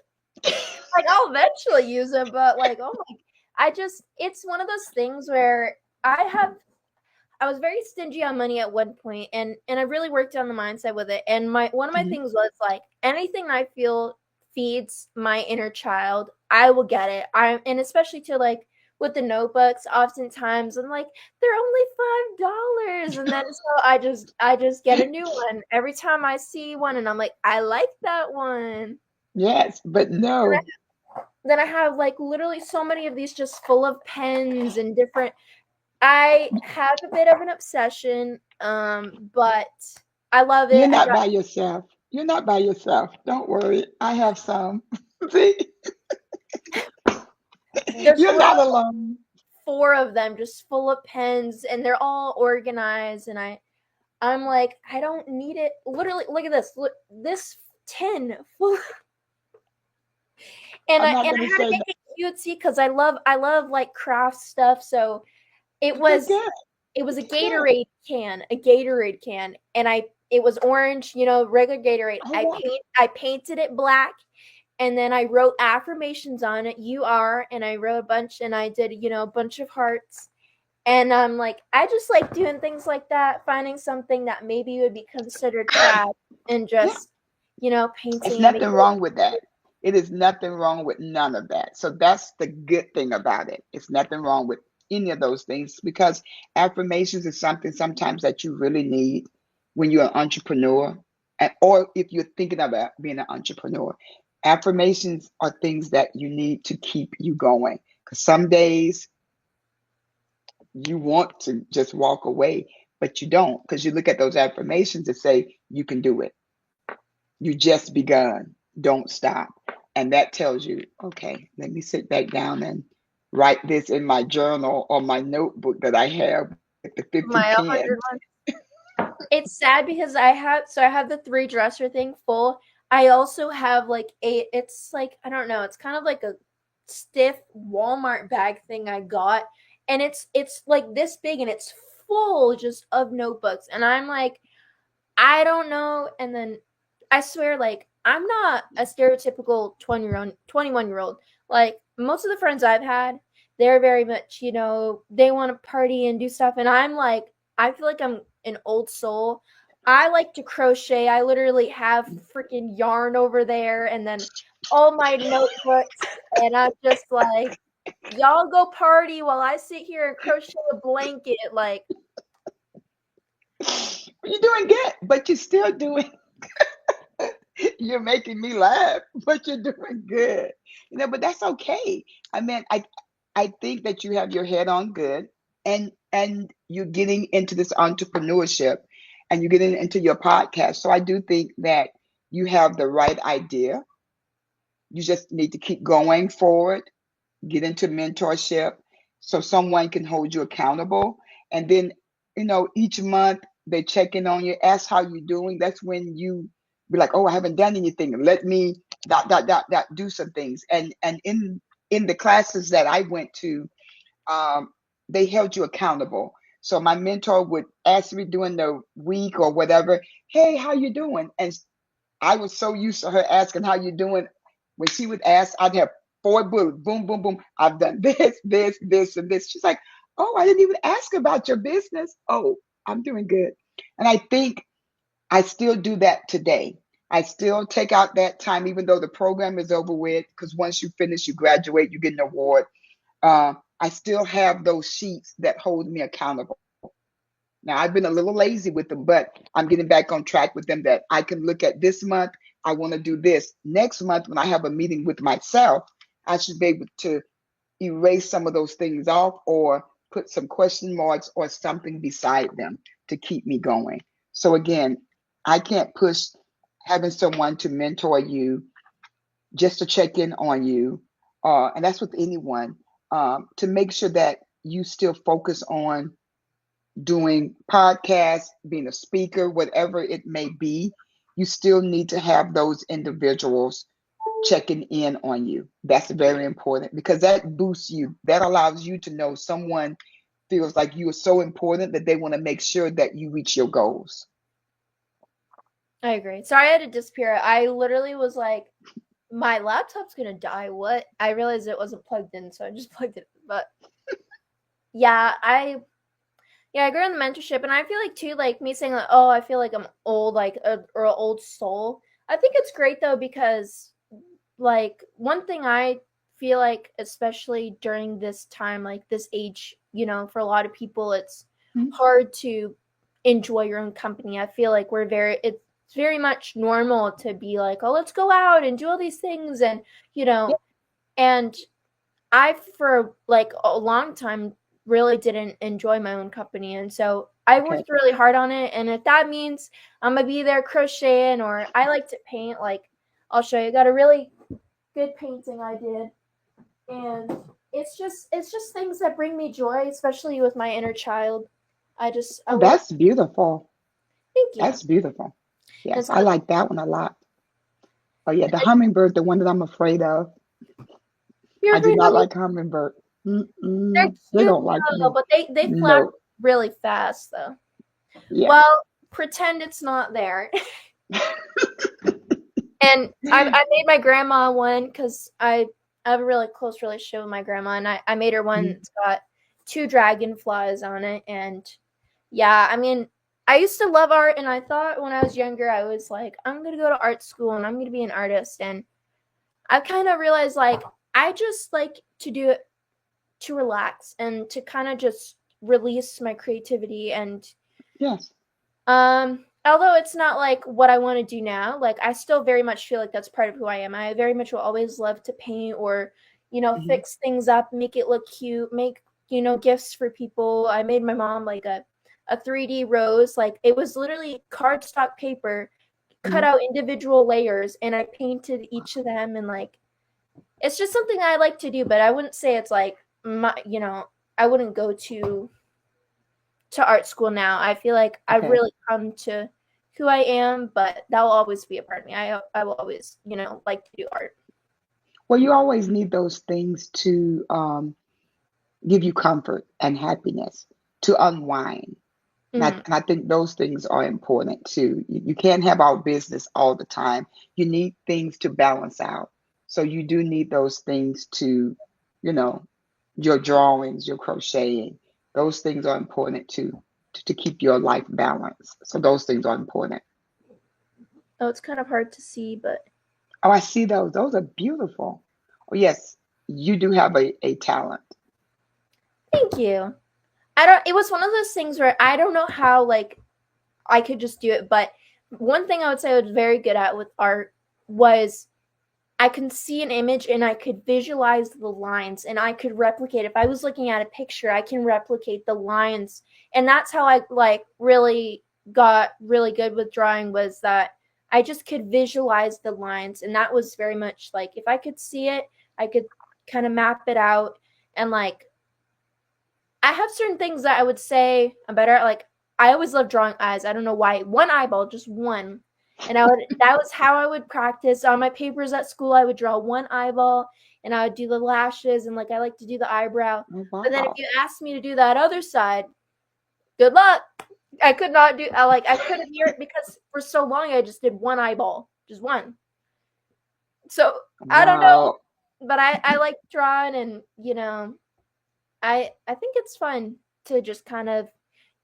like, I'll eventually use them, but like, oh my, it's one of those things where I was very stingy on money at one point, and I really worked on the mindset with it. And my one of my Mhm. things was like, anything I feel feeds my inner child, I will get it. And especially to like with the notebooks, oftentimes I'm like, they're only $5. And then so I just get a new one every time I see one and I'm like, I like that one. Yes, but no. Then I have like literally so many of these just full of pens and different. I have a bit of an obsession, but I love You're it. I not got by yourself. You're not by yourself. Don't worry. I have some. See, there's you're literally not alone. 4 of them just full of pens and they're all organized and I'm like, I don't need it. Literally, look at this. Look, this tin full and I'm I not and I going to had to say no. make it cutesy because I love like craft stuff. So it Okay, was good. it was Good. a Gatorade can, and it was orange, regular Gatorade. I I want. paint I painted it black, and then I wrote affirmations on it. You are, and I wrote a bunch, and I did a bunch of hearts. And I'm like, I just like doing things like that, finding something that maybe would be considered trash, and Yeah, just it's painting and nothing making wrong with that. It is nothing wrong with none of that. So that's the good thing about it. It's nothing wrong with any of those things because affirmations is something sometimes that you really need when you're an entrepreneur or if you're thinking about being an entrepreneur. Affirmations are things that you need to keep you going because some days you want to just walk away, but you don't because you look at those affirmations and say, you can do it. You just begun. Don't stop. And that tells you, okay, let me sit back down and write this in my journal or my notebook that I have with the 50 my pens. 100. It's sad because I have the 3 dresser thing full. I also have like it's like I don't know, it's kind of like a stiff Walmart bag thing I got, and it's like this big and it's full just of notebooks, and I'm like, I don't know. And then I swear, like, I'm not a stereotypical 20-year-old, 21-year-old. Like, most of the friends I've had, they're very much, they want to party and do stuff. And I'm like, I feel like I'm an old soul. I like to crochet. I literally have freaking yarn over there and then all my notebooks. And I'm just like, y'all go party while I sit here and crochet a blanket. Like, You're doing good, but you're still doing, you're making me laugh, but you're doing good. But that's okay. I mean, I think that you have your head on good and you're getting into this entrepreneurship and you're getting into your podcast. So I do think that you have the right idea. You just need to keep going forward, get into mentorship so someone can hold you accountable. And then, each month they check in on you, ask how you're doing. That's when you be like, oh, I haven't done anything. Let me do some things. And in the classes that I went to, um, they held you accountable. So my mentor would ask me during the week or whatever, hey, how you doing? And I was so used to her asking how you doing. When she would ask, I'd have 4 bullets, boom, boom, boom. I've done this, and this. She's like, oh, I didn't even ask about your business. Oh, I'm doing good. And I think I still do that today. I still take out that time, even though the program is over with, because once you finish, you graduate, you get an award. I still have those sheets that hold me accountable. Now, I've been a little lazy with them, but I'm getting back on track with them that I can look at this month. I want to do this. Next month, when I have a meeting with myself, I should be able to erase some of those things off or put some question marks or something beside them to keep me going. So, again, I can't push having someone to mentor you just to check in on you. And that's with anyone to make sure that you still focus on doing podcasts, being a speaker, whatever it may be, you still need to have those individuals checking in on you. That's very important because that boosts you. That allows you to know someone feels like you are so important that they want to make sure that you reach your goals. I agree. So I had to disappear. I literally was like, my laptop's gonna die. What? I realized it wasn't plugged in, so I just plugged it in. But yeah, I agree on the mentorship, and I feel like too, like me saying like, oh, I feel like I'm old, like or an old soul. I think it's great though because like one thing I feel like, especially during this time, like this age, for a lot of people, it's Mhm. hard to enjoy your own company. I feel like it's very much normal to be like, oh, let's go out and do all these things. And, Yeah. and I, for like a long time, really didn't enjoy my own company. And so I Okay. worked really hard on it. And if that means I'm going to be there crocheting, or I like to paint, like I'll show you. I got a really good painting I did. And it's just things that bring me joy, especially with my inner child. I Oh, love. that's beautiful. Thank you. That's beautiful. And Yes, so I like that one a lot. Oh yeah, the hummingbird, the one that I'm afraid of. you're I do afraid not of. like hummingbird. They're They cute don't like though, me. but they fly No. really fast though. Yeah. Well, pretend it's not there. And I made my grandma one because I have a really close relationship with my grandma, and I made her one Mhm. that's got two dragonflies on it. And yeah, I mean, I used to love art, and I thought when I was younger, I was like, I'm gonna go to art school and I'm gonna be an artist. And I kind of realized like I just like to do it to relax and to kind of just release my creativity. And Yes. although it's not like what I want to do now, like I still very much feel like that's part of who I am. I very much will always love to paint, or Mhm. fix things up, make it look cute, make gifts for people. I made my mom like a 3D rose. Like it was literally cardstock paper, cut Mhm. out individual layers, and I painted each of them. And like it's just something I like to do, but I wouldn't say it's like I wouldn't go to art school now. I feel like I've Okay. really come to who I am, but that will always be a part of me. I will always, like to do art. Well, you always need those things to give you comfort and happiness, to unwind. Mm. And I think those things are important too. You can't have our business all the time. You need things to balance out. So you do need those things to, you know, your drawings, your crocheting. Those things are important to keep your life balanced. So those things are important. Oh, it's kind of hard to see, but Oh, I see those. Those are beautiful. Oh, yes, you do have a talent. thank you. I don't. It was one of those things where I don't know how like I could just do it, but one thing I would say I was very good at with art was I can see an image and I could visualize the lines, and I could replicate. If I was looking at a picture, I can replicate the lines. And that's how I like really got really good with drawing, was that I just could visualize the lines. And that was very much like if I could see it, I could kind of map it out. And like I have certain things that I would say I'm better at. Like I always love drawing eyes. I don't know why. One eyeball, just one. And that was how I would practice. On my papers at school, I would draw one eyeball, and I would do the lashes, and like I like to do the eyebrow. Oh, But then if wow. you asked me to do that other side, good luck. I could not do I couldn't hear it because for so long I just did one eyeball. Just one. So I don't know. Wow. But I like drawing, and I think it's fun to just kind of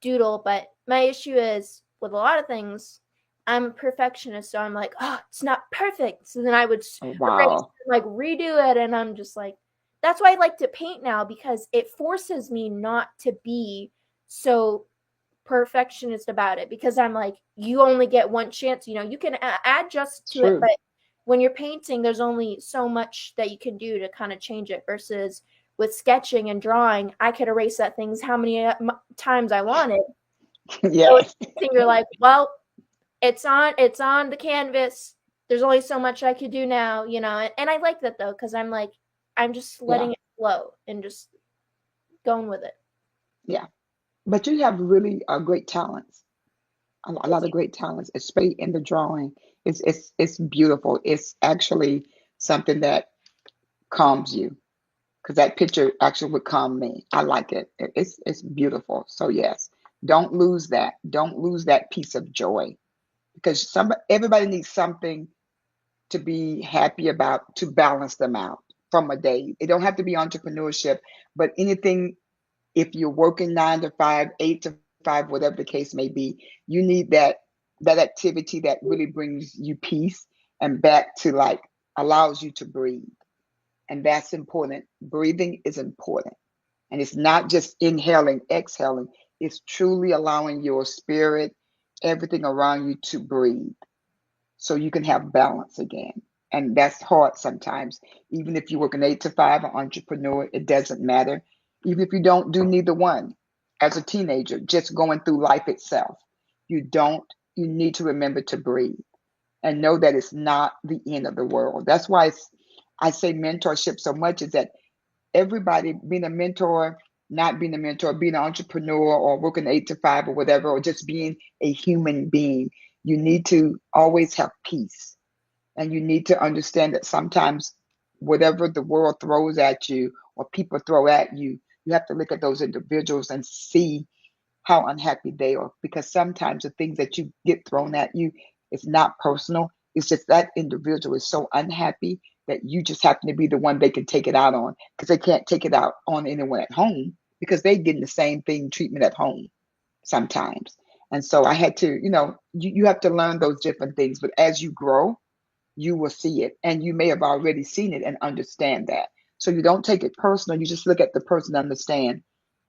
doodle, but my issue is with a lot of things, I'm a perfectionist, so I'm like, oh, it's not perfect. So then I would Oh, erase wow. and like redo it, and I'm just like, that's why I like to paint now, because it forces me not to be so perfectionist about it, because I'm like, you only get one chance. You can adjust to it, True. but when you're painting, there's only so much that you can do to kind of change it. Versus with sketching and drawing, I could erase that things how many times I wanted. So with Yes. painting, you're like, well, it's on the canvas. There's only so much I could do now, and I like that though, because I'm like, I'm just Yeah. letting it flow and just going with it. Yeah. But you have really great talents. A Thank lot of you. great talents, especially in the drawing. It's beautiful. It's actually something that calms you because that picture actually would calm me. I like it. It's beautiful. So yes, don't lose that. Don't lose that piece of joy because everybody needs something to be happy about to balance them out from a day. It don't have to be entrepreneurship, but anything. If you're working 9 to 5, 8 to 5, whatever the case may be, you need that activity that really brings you peace and back to like allows you to breathe. And that's important. Breathing is important. And it's not just inhaling, exhaling, it's truly allowing your spirit, everything around you to breathe so you can have balance again. And that's hard sometimes. Even if you work an 8 to 5, an entrepreneur, it doesn't matter. Even if you don't do neither one, as a teenager, just going through life itself, you don't, you need to remember to breathe and know that it's not the end of the world. That's why I say mentorship so much is that everybody being a mentor, not being a mentor, being an entrepreneur or working 8 to 5 or whatever, or just being a human being, you need to always have peace. And you need to understand that sometimes whatever the world throws at you or people throw at you, you have to look at those individuals and see how unhappy they are. Because sometimes the things that you get thrown at you, it's not personal. It's just that individual is so unhappy that you just happen to be the one they can take it out on because they can't take it out on anyone at home because they getting the same thing treatment at home sometimes. And so I had to, you have to learn those different things. But as you grow, you will see it. And you may have already seen it and understand that. So you don't take it personal. You just look at the person and understand,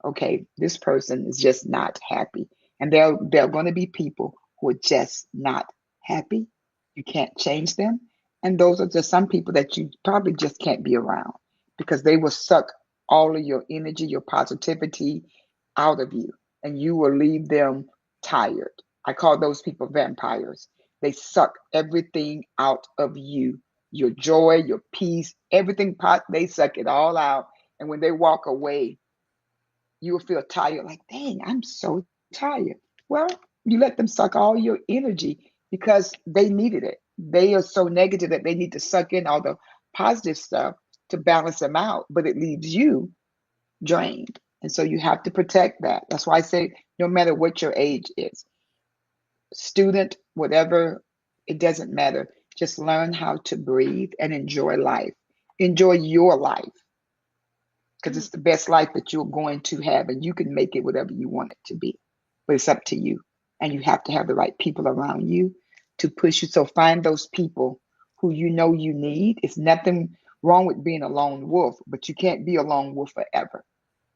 okay, this person is just not happy. And there are going to be people who are just not happy. You can't change them. And those are just some people that you probably just can't be around because they will suck all of your energy, your positivity out of you, and you will leave them tired. I call those people vampires. They suck everything out of you, your joy, your peace, everything. They suck it all out. And when they walk away, you will feel tired, like, dang, I'm so tired. Well, you let them suck all your energy because they needed it. They are so negative that they need to suck in all the positive stuff to balance them out, but it leaves you drained. And so you have to protect that. That's why I say no matter what your age is, student, whatever, it doesn't matter. Just learn how to breathe and enjoy life. Enjoy your life because Mm. it's the best life that you're going to have, and you can make it whatever you want it to be. But it's up to you. And you have to have the right people around you to push you. So find those people who you know you need. It's nothing wrong with being a lone wolf, but you can't be a lone wolf forever.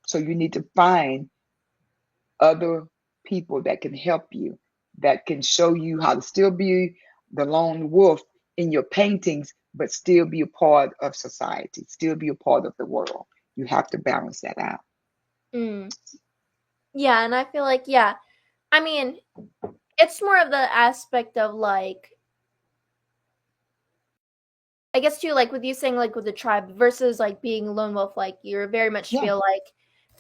So you need to find other people that can help you, that can show you how to still be the lone wolf in your paintings, but still be a part of society, still be a part of the world. You have to balance that out. Mm. Yeah, and I feel like, yeah, I mean, it's more of the aspect of like, I guess too, like with you saying like with the tribe versus like being a lone wolf, like you're very much Yeah, feel like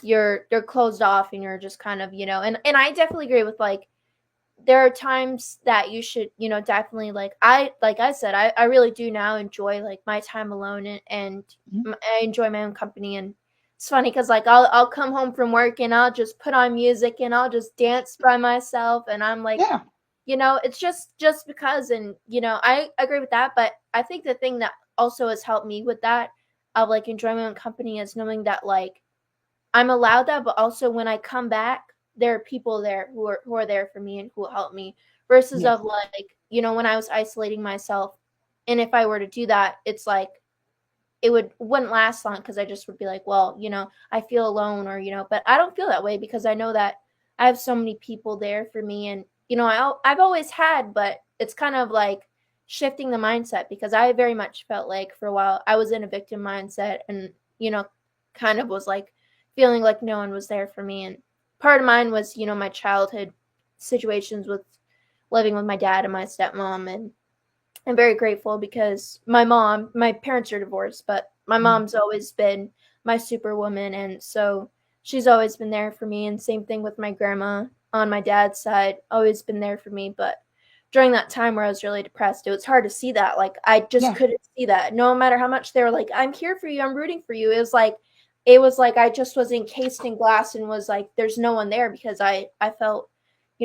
you're closed off and you're just kind of, and I definitely agree with like there are times that you should, definitely like I said, I really do now enjoy like my time alone and mhm, I enjoy my own company. And it's funny because like I'll come home from work and I'll just put on music and I'll just dance by myself and I'm like, yeah, it's just because. And I agree with that, but I think the thing that also has helped me with that of like enjoying my own company is knowing that like I'm allowed that, but also when I come back, there are people there who are there for me and who will help me. Versus yes, of like, when I was isolating myself, and if I were to do that, it's like wouldn't last long because I just would be like, well, I feel alone or but I don't feel that way because I know that I have so many people there for me. And I've always had, but it's kind of like shifting the mindset because I very much felt like for a while I was in a victim mindset and kind of was like feeling like no one was there for me. And part of mine was my childhood situations with living with my dad and my stepmom. And I'm very grateful because my parents are divorced, but my mm, mom's always been my superwoman. And so she's always been there for me. And same thing with my grandma on my dad's side, always been there for me. But during that time where I was really depressed, it was hard to see that. Like, I just yeah, couldn't see that. No matter how much they were like, I'm here for you, I'm rooting for you. It was like I just was encased in glass and was like, there's no one there because I felt,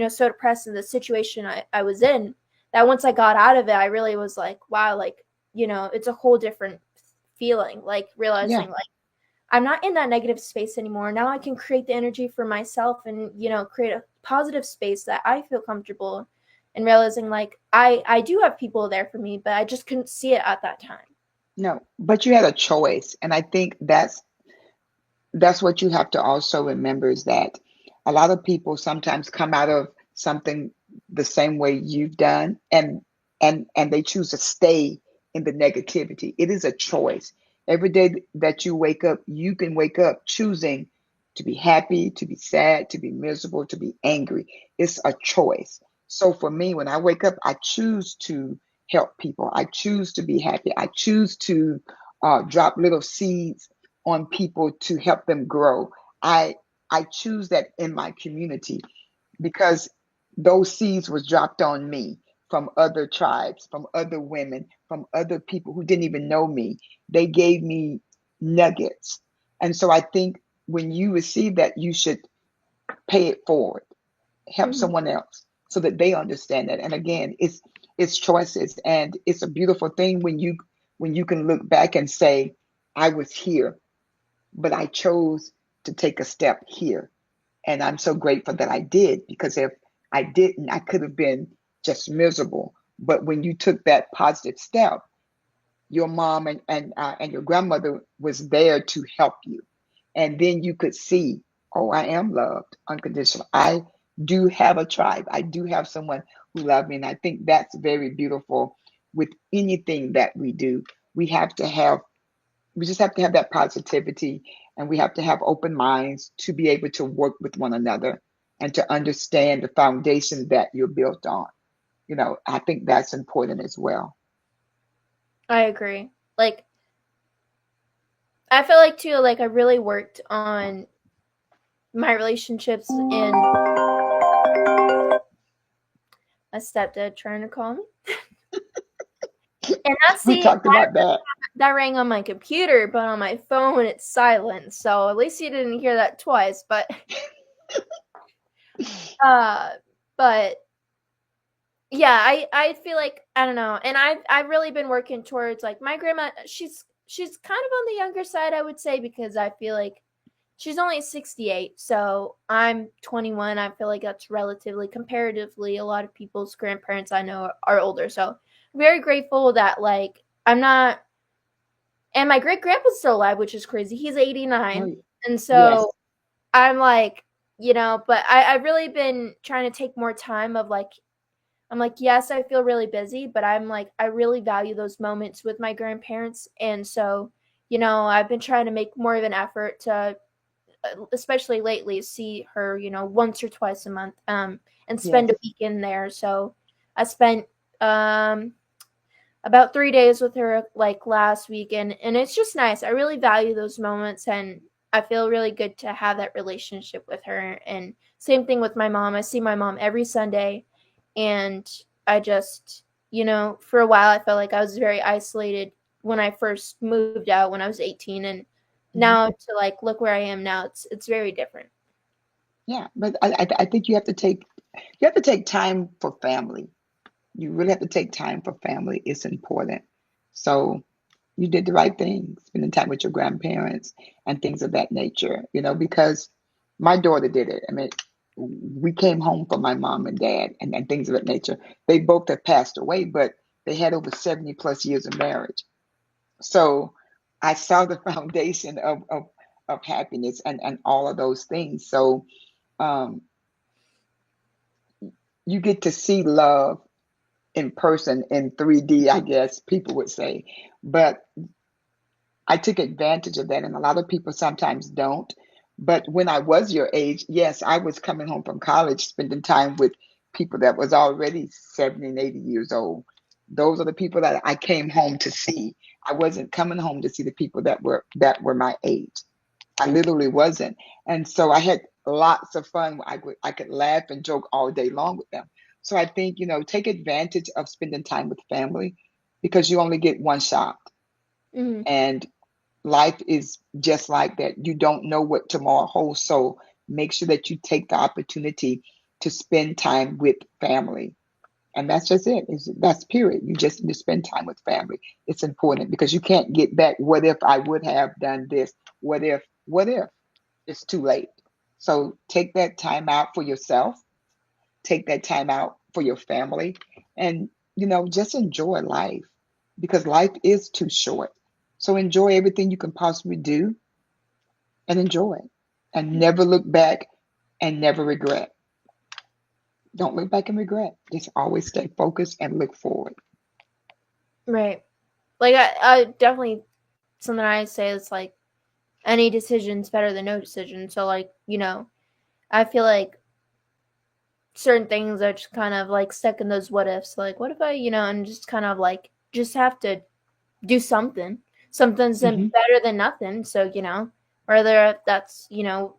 so depressed in the situation I was in that once I got out of it, I really was like, wow, like, it's a whole different feeling, like yeah, realizing like I'm not in that negative space anymore. Now I can create the energy for myself and, create a positive space that I feel comfortable and realizing like I do have people there for me, but I just couldn't see it at that time. No, but you had a choice. And I think that's what you have to also remember is that a lot of people sometimes come out of something the same way you've done and they choose to stay in the negativity. It is a choice. Every day that you wake up, you can wake up choosing to be happy, to be sad, to be miserable, to be angry. It's a choice. So for me, when I wake up, I choose to help people. I choose to be happy. I choose to drop little seeds on people to help them grow. I I choose that in my community because those seeds was dropped on me from other tribes, from other women, from other people who didn't even know me. They gave me nuggets. And so I think when you receive that, you should pay it forward, help Hmm. someone else so that they understand that. And again, it's choices and it's a beautiful thing when you can look back and say, I was here but I chose to take a step here. And I'm so grateful that I did because if I didn't, I could have been just miserable. But when you took that positive step, your mom and your grandmother was there to help you. And then you could see, oh, I am loved unconditional. I do have a tribe. I do have someone who loves me. And I think that's very beautiful with anything that we do. We have to have we just have to have that positivity and we have to have open minds to be able to work with one another and to understand the foundation that you're built on. I think that's important as well. I agree. Like, I feel like too, like I really worked on my relationships and my stepdad trying to call me. And not We see talked about that. that rang on my computer, but on my phone it's silent. So at least you didn't hear that twice. Uh, but yeah, I feel like I don't know, and I've really been working towards like my grandma. She's kind of on the younger side, I would say, because I feel like she's only 68, so I'm 21. I feel like that's relatively, comparatively, a lot of people's grandparents I know are older. So I'm very grateful that like I'm not, and my great grandpa's still alive, which is crazy. He's 89, Oh, and yes. so I'm like, but I've really been trying to take more time of like I'm like, yes, I feel really busy, but I'm like, I really value those moments with my grandparents. And so, I've been trying to make more of an effort to, especially lately, see her, once or twice a month, and spend a Yes. week in there. So I spent, about 3 days with her like last weekend, and it's just nice. I really value those moments, and I feel really good to have that relationship with her. And same thing with my mom. I see my mom every Sunday, and I just, for a while I felt like I was very isolated when I first moved out when I was 18, and Mhm. now to like look where I am now, it's very different. Yeah, but I think you have to take time for family. You really have to take time for family. It's important. So you did the right thing, spending time with your grandparents and things of that nature, because my daughter did it. I mean, we came home from my mom and dad and things of that nature. They both have passed away, but they had over 70 plus years of marriage. So I saw the foundation of happiness and all of those things. So um, you get to see love in person in 3D, I guess people would say. But I took advantage of that, and a lot of people sometimes don't. But when I was your age, yes, I was coming home from college, spending time with people that was already 70 and 80 years old. Those are the people that I came home to see. I wasn't coming home to see the people that were my age. I literally wasn't. And so I had lots of fun. I could laugh and joke all day long with them. So I think, take advantage of spending time with family because you only get one shot. Hmm. And life is just like that. You don't know what tomorrow holds. So make sure that you take the opportunity to spend time with family. And that's just it. That's period. You just need to spend time with family. It's important because you can't get back. What if I would have done this? What if it's too late? So take that time out for yourself. Take that time out for your family and, just enjoy life because life is too short. So enjoy everything you can possibly do and enjoy it. And never look back and never regret. Don't look back and regret. Just always stay focused and look forward. Right. Like I definitely something I say is like any decision's better than no decision. So like, I feel like certain things are just kind of like stuck in those what ifs. Like what if I, and just kind of like just have to do something. Something's Hmm. better than nothing. So, whether that's,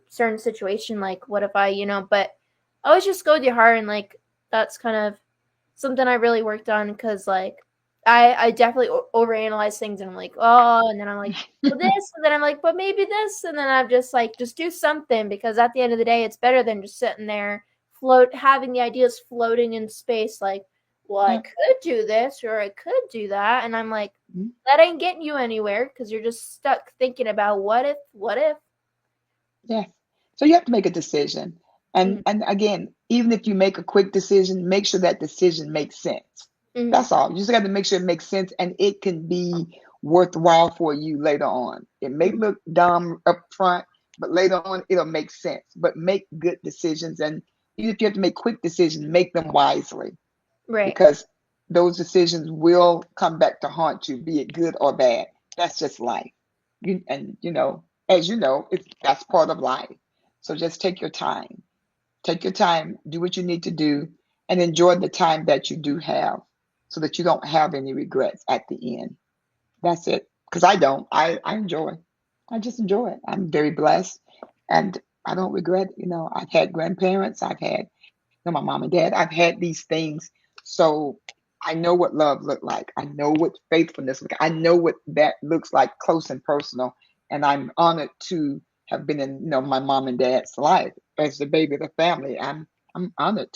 certain situation, like what if I, but always just go with your heart. And like, that's kind of something I really worked on because like, I definitely overanalyze things and I'm like, oh, and then I'm like, well, this, and then I'm like, but maybe this, and then I'm just like, just do something because at the end of the day, it's better than just sitting there, having the ideas floating in space, like, well, I Yeah. could do this or I could do that, and I'm like, Mhm. that ain't getting you anywhere because you're just stuck thinking about what if. Yes. So you have to make a decision. Mm, And again, even if you make a quick decision, make sure that decision makes sense. mm, That's all. You just got to make sure it makes sense and it can be worthwhile for you later on. It may mm, look dumb up front, but later on it'll make sense. But make good decisions. And even if you have to make quick decisions, make them wisely right, because those decisions will come back to haunt you, be it good or bad. That's just life. As you know, that's part of life. So just take your time. Take your time, do what you need to do, and enjoy the time that you do have so that you don't have any regrets at the end. That's it. Because I don't. I enjoy. I just enjoy it. I'm very blessed and I don't regret, I've had grandparents, I've had my mom and dad. I've had these things. So I know what love looked like. I know what faithfulness looked like. I know what that looks like close and personal. And I'm honored to have been in, my mom and dad's life as the baby of the family. I'm honored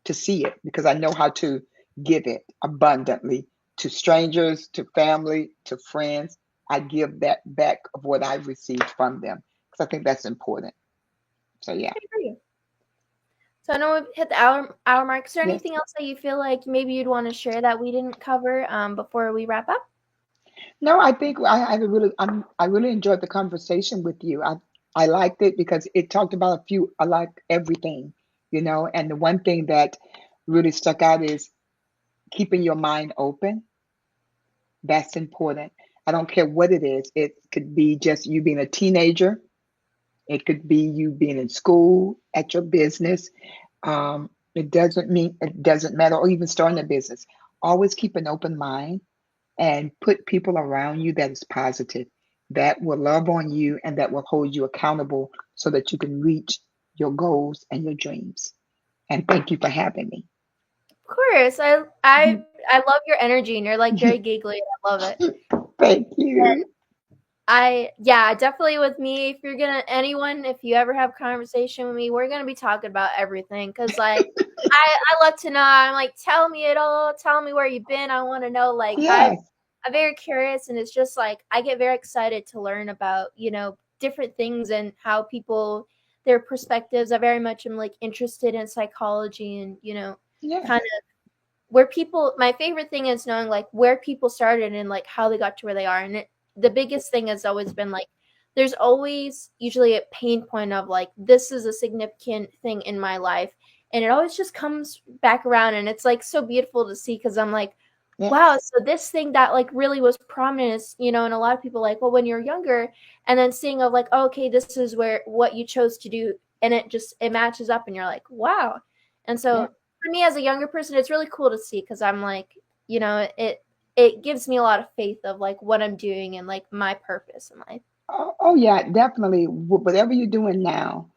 to see it because I know how to give it abundantly to strangers, to family, to friends. I give that back of what I've received from them because I think that's important. So yeah, I agree. So I know we've hit the hour mark. Is there yes. anything else that you feel like maybe you'd want to share that we didn't cover before we wrap up? No, I think I really enjoyed the conversation with you. I liked it because it talked about I like everything, and the one thing that really stuck out is keeping your mind open. That's important. I don't care what it is. It could be just you being a teenager. It could be you being in school, at your business. It doesn't matter, or even starting a business. Always keep an open mind and put people around you that is positive, that will love on you and that will hold you accountable so that you can reach your goals and your dreams. And thank you for having me. Of course. I love your energy and you're like very giggly. I love it. Thank you. Yeah, definitely with me. If you're gonna anyone, if you ever have a conversation with me, we're gonna be talking about everything. Cause like I love to know. I'm like, tell me it all. Tell me where you've been. I want to know. Like Yes, I'm very curious, and it's just like I get very excited to learn about different things and how people their perspectives. I very much am like interested in psychology and yes, kind of where people my favorite thing is knowing like where people started and like how they got to where they are and the biggest thing has always been like there's always usually a pain point of like this is a significant thing in my life and it always just comes back around and it's like so beautiful to see because I'm like wow, yes, so this thing that like really was prominent is, and a lot of people like well when you're younger and then seeing of like oh, okay this is where what you chose to do and it matches up and you're like wow. And yeah. so for me as a younger person, it's really cool to see because I'm like, it gives me a lot of faith of like what I'm doing and like my purpose in life. Oh, yeah, definitely. Whatever you're doing now,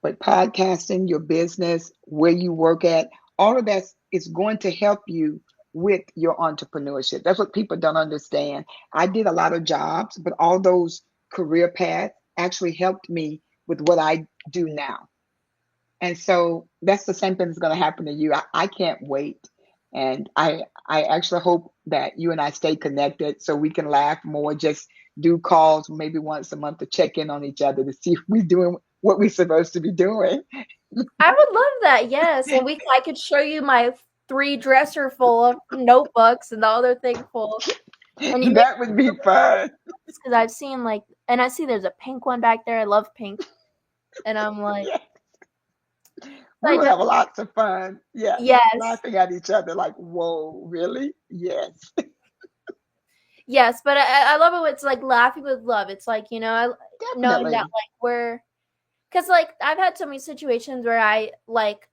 but podcasting, your business, where you work at, all of that is going to help you with your entrepreneurship. That's what people don't understand. I did a lot of jobs, but all those career paths actually helped me with what I do now. And so that's the same thing that's going to happen to you. I can't wait. And I actually hope that you and I stay connected so we can laugh more, just do calls maybe once a month to check in on each other to see if we're doing what we're supposed to be doing. I would love that, yes. And I could show you my 3 dresser full of notebooks and the other thing full. And it makes That would be fun. because I've seen like, and I see there's a pink one back there. I love pink, and I'm like, Yeah. We I would just have lots of fun. Yes. yes, Laughing at each other like, whoa, really? Yes. yes, but I love it. When it's like laughing with love. It's like knowing that Definitely. like because like I've had so many situations where I like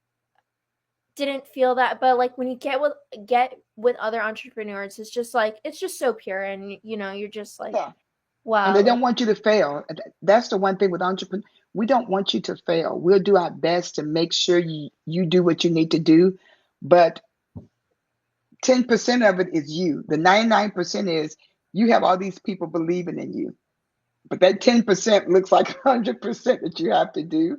didn't feel that, but like when you get with other entrepreneurs, it's just so pure, and you're just like, Yeah. And they wow, like don't want you to fail. That's the one thing with entrepreneurs. We don't want you to fail. We'll do our best to make sure you do what you need to do. But 10% of it is you. The 99% is you have all these people believing in you. But that 10% looks like 100% that you have to do.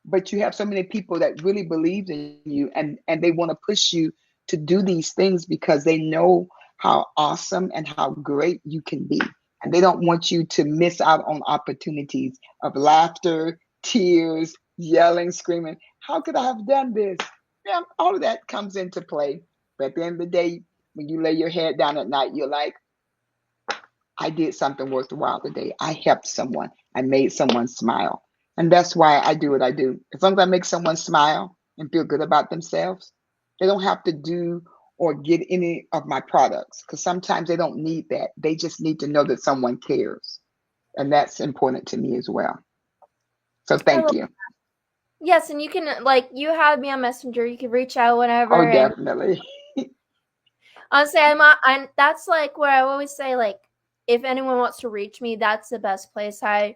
But you have so many people that really believe in you, and they want to push you to do these things because they know how awesome and how great you can be. And they don't want you to miss out on opportunities of laughter, tears, yelling, screaming. How could I have done this? Yeah, all of that comes into play. But at the end of the day, when you lay your head down at night, you're like, I did something worthwhile today. I helped someone. I made someone smile. And that's why I do what I do. As long as I make someone smile and feel good about themselves, they don't have to do or get any of my products because sometimes they don't need that. They just need to know that someone cares. And that's important to me as well. So I thank love you. yes, and you can like you have me on Messenger. You can reach out Oh, whenever, and definitely. honestly, I'm that's like where I always say like if anyone wants to reach me, that's the best place. I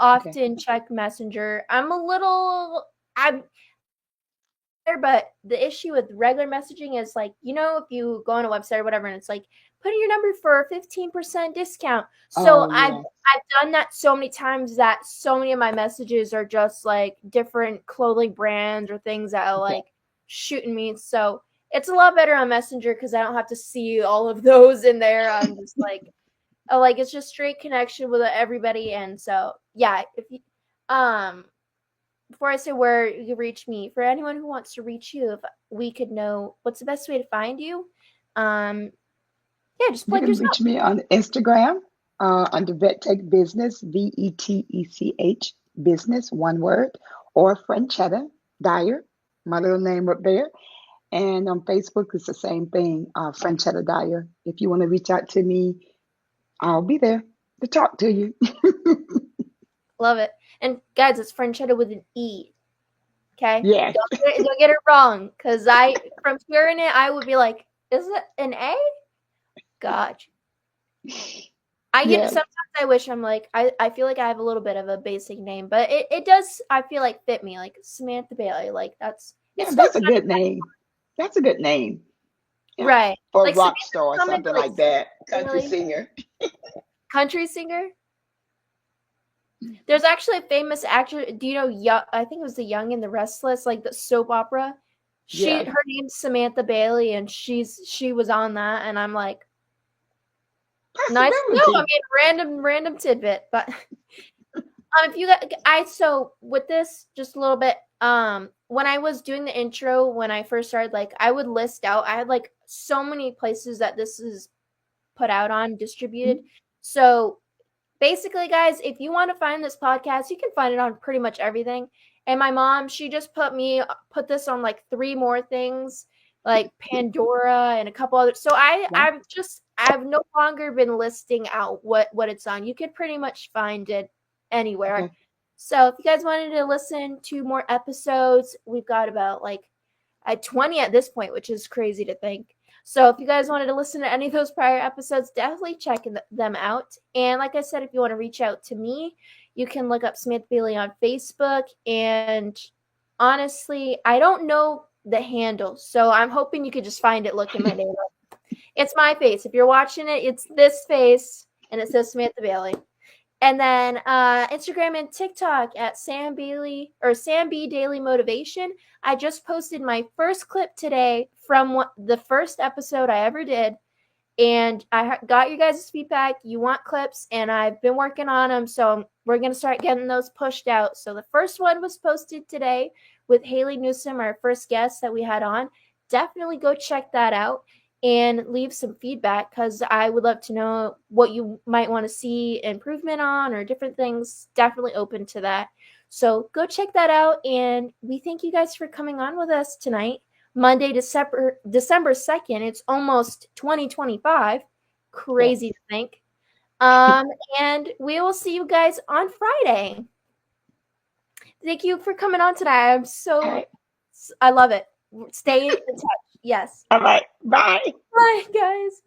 Okay. often check Messenger. I'm there, but the issue with regular messaging is like, if you go on a website or whatever and it's like, put in your number for a 15% discount. So Oh, I've yeah. done that so many times that so many of my messages are just like different clothing brands or things that are Okay. like shooting me. So it's a lot better on Messenger because I don't have to see all of those in there. I'm just like, oh, like it's just straight connection with everybody. And so yeah, if you before I say where you can reach me, for anyone who wants to reach you, if we could know what's the best way to find you, um, yeah, just You plug can yourself. reach me on Instagram under VetTech Business, VETECH Business, one word, or Franchette Dyer, my little name up there. And on Facebook, it's the same thing, Franchette Dyer. If you want to reach out to me, I'll be there to talk to you. Love it. And guys, it's Franchetta with an E. Okay, Yes. don't get it wrong, because from hearing it, I would be like, is it an A? God, Yes. sometimes I wish I'm like I feel like I have a little bit of a basic name, but it does I feel like fit me like Samantha Bailey. Like it's Yeah, still that's a good name. That's a good name. Yeah. right. For a Like rock Samantha star or come into something like like that. Country Bailey, singer. country singer. There's actually a famous actor. Do you know? I think it was The Young and the Restless, like the soap opera. Yes. Her name's Samantha Bailey, and she was on that, and I'm like, nice to know. I Possibility. mean, random tidbit, but if you got, so with this, just a little bit. When I was doing the intro, when I first started, like I would list out. I had like so many places that this is put out on distributed. Mhm. So basically, guys, if you want to find this podcast, you can find it on pretty much everything. And my mom, she just put this on like three more things, like Pandora and a couple others. So Wow. I've no longer been listing out what it's on. You could pretty much find it anywhere. Okay. So if you guys wanted to listen to more episodes, we've got about like at 20 at this point, which is crazy to think. So if you guys wanted to listen to any of those prior episodes, definitely check them out. And like I said, if you want to reach out to me, you can look up Samantha Bailey on Facebook. And honestly, I don't know the handle, so I'm hoping you could just find it looking my name up. It's my face. If you're watching it, it's this face, and it says Samantha Bailey. And then Instagram and TikTok at Sam Bailey or Sam B Daily Motivation. I just posted my first clip today from the first episode I ever did. And I got you guys' feedback. You want clips, and I've been working on them. So we're going to start getting those pushed out. So the first one was posted today with Haley Newsom, our first guest that we had on. Definitely go check that out. and leave some feedback, because I would love to know what you might want to see improvement on or different things. Definitely open to that. So go check that out. And we thank you guys for coming on with us tonight. Monday, December 2nd. It's almost 2025. Crazy Yes. to think. Um, and we will see you guys on Friday. Thank you for coming on tonight. All right. I love it. Stay in touch. Yes. All right. Bye. Bye, guys.